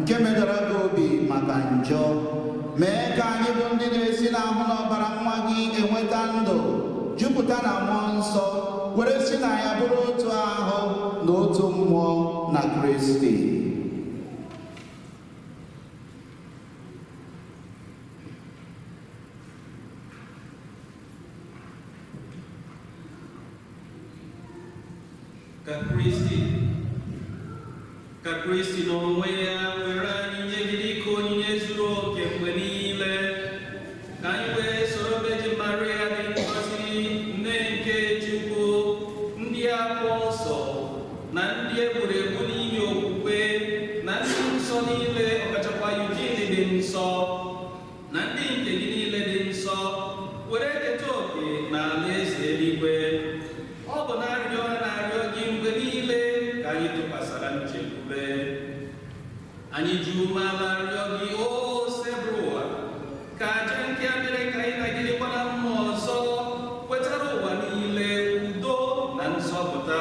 nke medara gị obi maka njọ, mee ka anyị bụ ndị na-esi n'ahụ n'ọbara nwa gị enweta ndụ jupụta na mmụọ nsọ, were si na ya bụrụ otu ahụ na otu mmụọ na Kristi. Ka Kristi n'onwe ya were anyị nye gị dịka onyinye zuru oke mgbe niile, ka anyị wee soro Virgin Maria dị ngọzi, nne nke Chukwu, ndị apọstọ na ndị egburu egbu n'ihi okwukwe, na ndị nsọ niile, ọkachakwa Eugene dị nsọ, na ndị nke gị niile dị nsọ, were keta oke na alaeze eluigwe. Ọ bụ na-arịọ gị mgbe niile ka anyị tụkwasara nchekwube. Anyị ji umeala rịọ gị, o sebụrụ ụwa, ka aja nke a mere ka anyị nagidekwa na mmụọ ọzọ wetara ụwa niile udo na nzọpụta.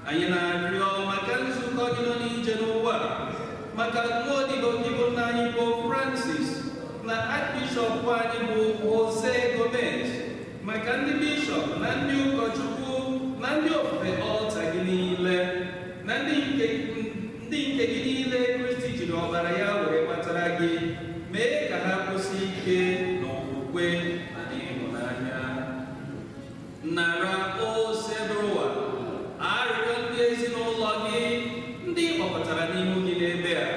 Anyị na-arịọ maka nzukọ gị nọ n'ije n'ụwa, maka nwa odibo gị bụ nna anyị Pope Francis na Archbishop anyị bụ Jose Gomez, maka ndị bishọp na ndị ụkọchukwu na ndị ofufe ọlta gị niile, na ndị nke gị niile Kristi jiri ọbara ya were kpatara gị, mee ka ha kwụsị ike n'okwukwe na n'ịhụnanya. Nara ose bụrụ ụwa arịrịọ ndị ezinụlọ gị ndị kpọkọtara n'ihu gị n'ebe a,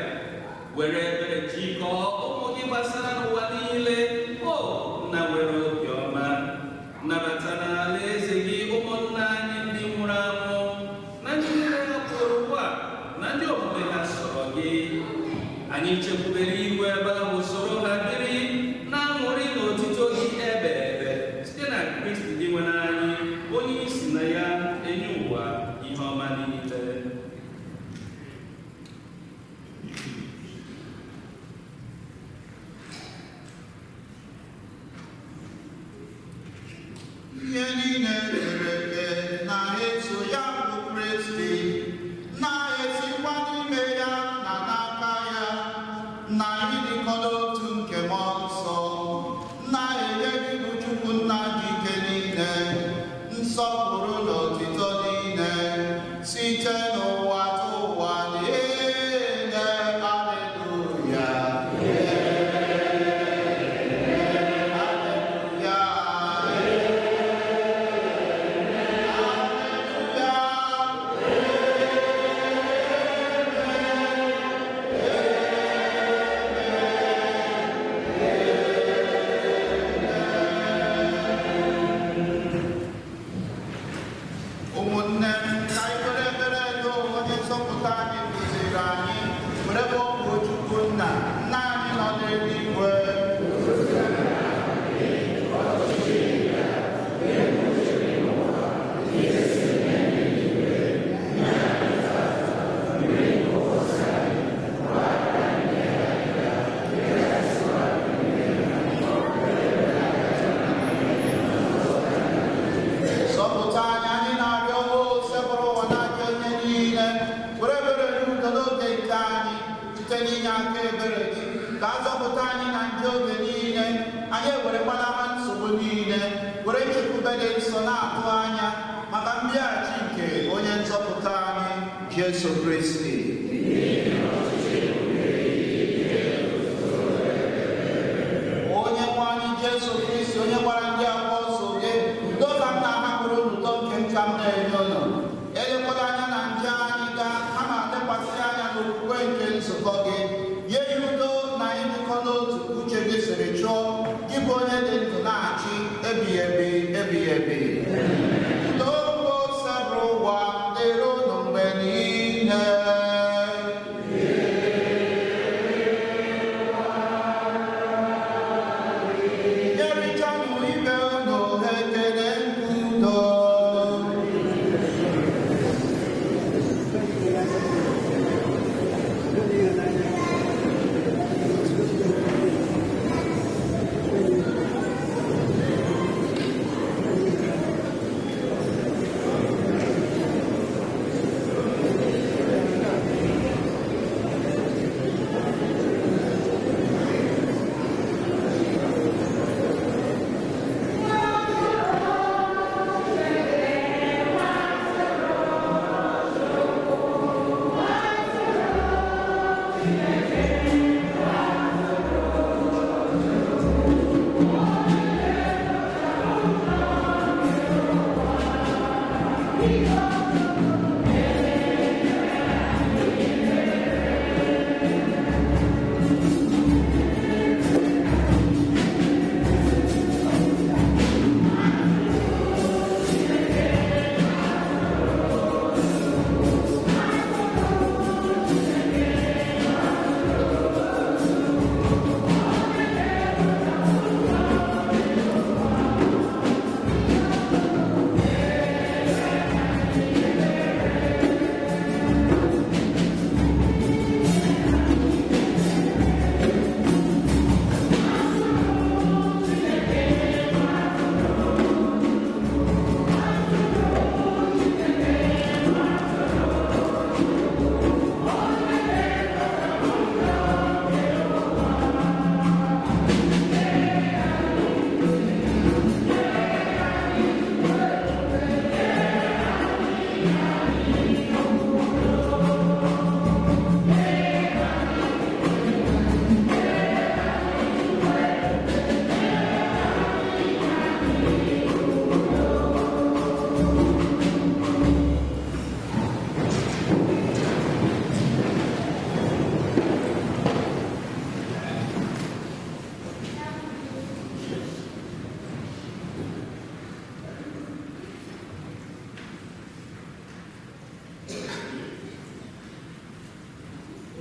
were ebere jikọọ ụmụ gị gbasara n'ụwa niile. O na were obiọma nabata n'ala eze gị ụmụnna anyị ndị nwụrụ anwụ, na ndị niile hapụrụ ụwa, na ndị omume ha sọrọ gị. Anyị chekwubere ihu ebe ahụ soro ha biri na-aṅụrị n'otito gị ebe ebe site na Kristi dị nwere anyị, onye isi na ya enye ụwa ihe ọma niile. Ihe niile rere na-eso ya bụ Kristi, na-esikwa n'ime ya na n'aka ya, na ịdịkọ n'otu nke mmụọ nsọ, na-enye gị bụ Chukwu nna gị ike niile, nsọpụrụ na otito niile, site n'ụwa ta ụwa niile. Aleluya. ka azọpụta anyị na ndị oge niile, anyị ewere gbalama nsogbu niile were nchekwube dị nsọ na-atụ anya maka mbịaghachi nke onye nzọpụta anyị Jesu Kristi. Onye nwe anyị Jesu Kristi, onye gwara ndị apọstọl gị, udo ka m na-ahapụrụ n'udo nke nka m na-enye unu. Elekwala anya na nje anyị gaa, ha na-adịkwasị anya n'okwukwe nke nzukọ gị. Nye ya udo na ịdịkọ n'otu uche gị siri chọọ, gị bụ onye dị ndụ na-achị ebighị ebi ebighị ebi. Udo mbụ sara ụwa dịrị unu mgbe niile. Nyerịtanụ ibe unu ekele udo.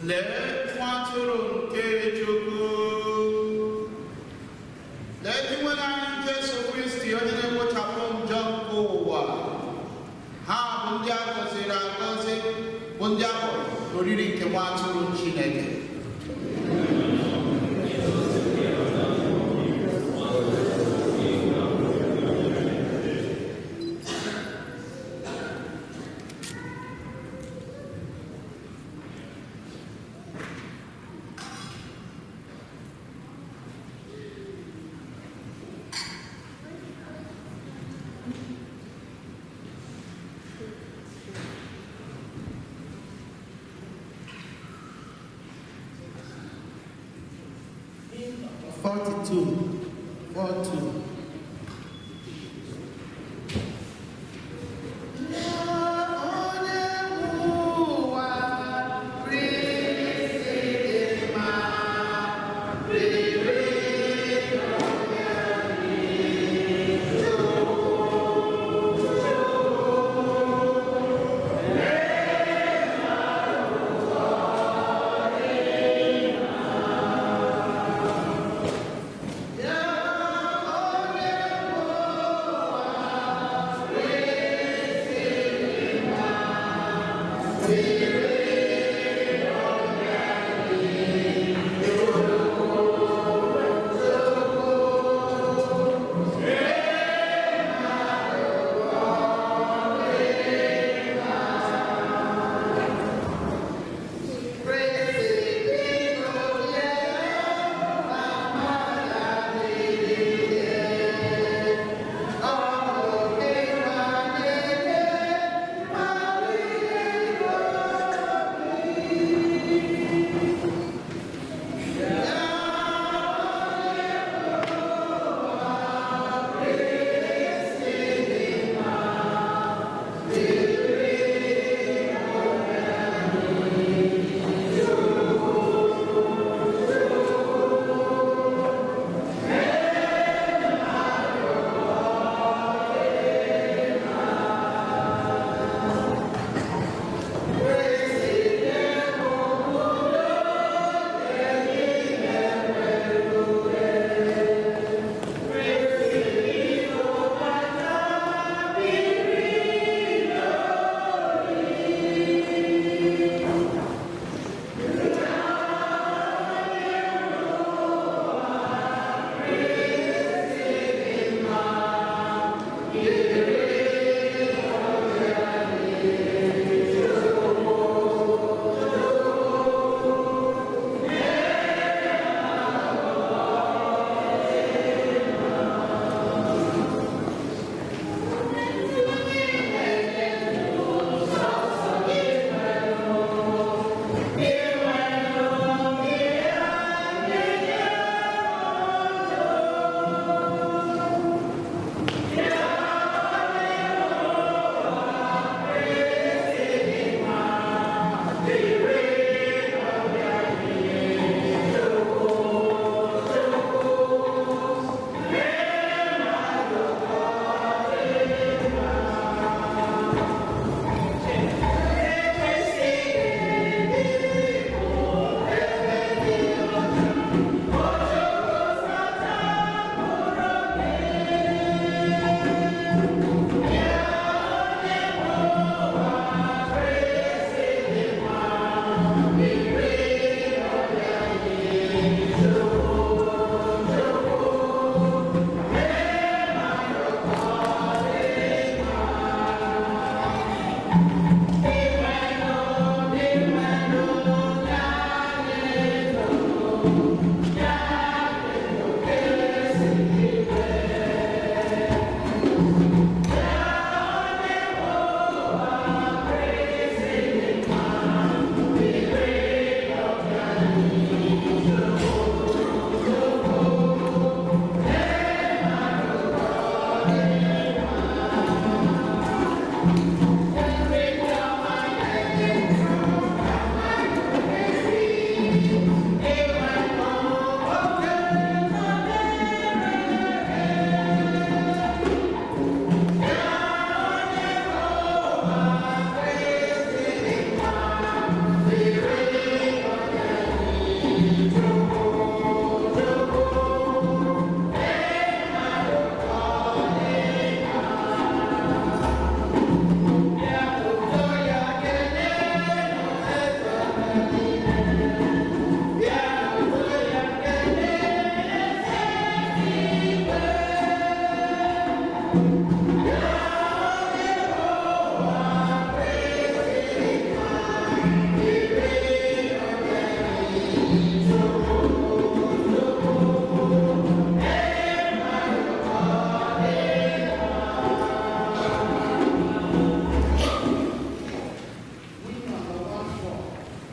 Lee nwa atụrụ nke Chukwu. Lee ndị nwere anyị Jesu Kristi, onye na-ekpochapụ njọ nke ụwa. Ha bụ ndị a gọziri agọzi, bụ ndị a kpọrọ oriri nke nwa atụrụ Chineke.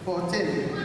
14.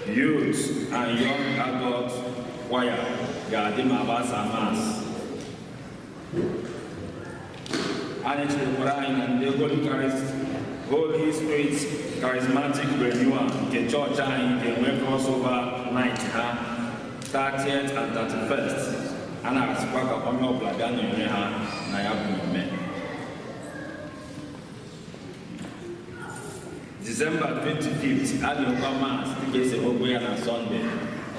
Youth and young adult choir, Gadim Abbas Amas. And it's the Quran and the Holy Spirit's charismatic renewal, the church and the crossover night, 30th and 31st. And I spoke upon your Bladano in Nayabu. December 25th, annual Mass, the on Sunday,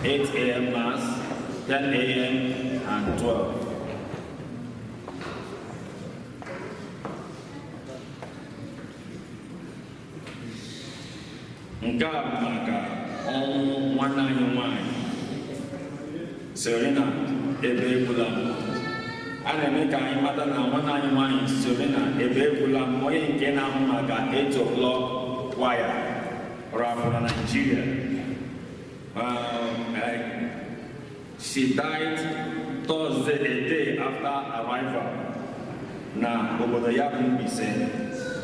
8 a.m. Mass, 10 a.m. and 12. Nke a bụ maka ọnwụ nwanne anyị nwanyị Serena ebe egbula a na-eme ka anyị mata na nwanne anyị nwanyị Serena ebe egbula onye nke na-ahụ maka 8 o'clock wire rapụ na Nigeria. She died Thursday, a day after arrival na obodo ya bụ Mbaise.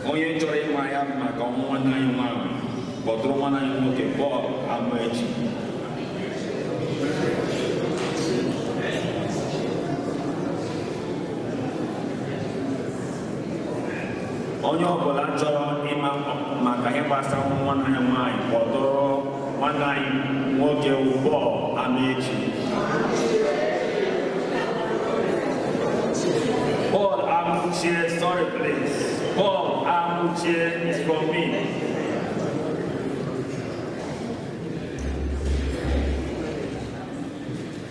Onye chọrọ ịma ya maka ọnwụ nwanne anyị nwanyị kpọtụrụ nwanne anyị nwoke Paul Amaechi. Onye ọbụla chọrọ ịma maka ihe gbasara ọnwụ nwanne anyị nwanyị kpọtụrụ nwanne anyị nwoke Paul Amaechi. Paul Amuchie, sorry please. Paul Amuchie is from me.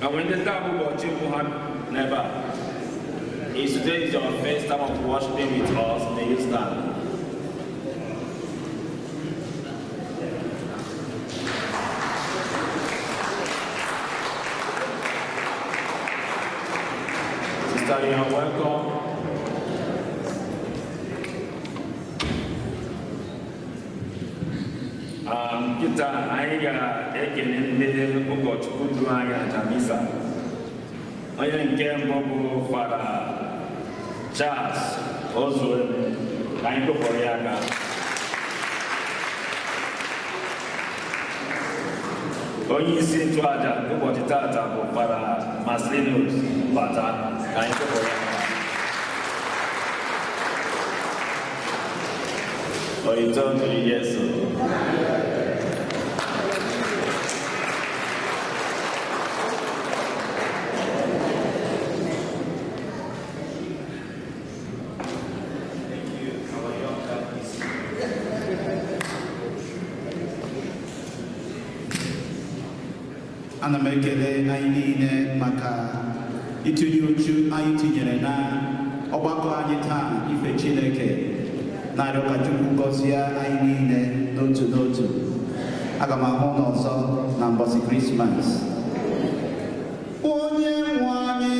And when the time about you have never. If today is your first time of worshiping with us, may you stand. Sister, you are welcome. Kita anyị ga-ekele ndị ụkọchukwu duru anyị aja misa. Onye nke mbụ bụ Fada Charles Ozue, ka anyị kụpụrụ ya aka. Onye isi nchụaja ụbọchị tata bụ Fada Maslinus Bata, ka anyị kụpụrụ ya aka. Oyito tụrụ Yesu. Ana m ekele anyị niile maka itinye uchu anyị tinyere na ọgbakọ anyị taa ife Chineke, na-arịọ ka Chukwu gọzie anyị niile n'otu n'otu. Aga m ahụ n'ọzọ na mbọsị Krismas. Onye nwe anyị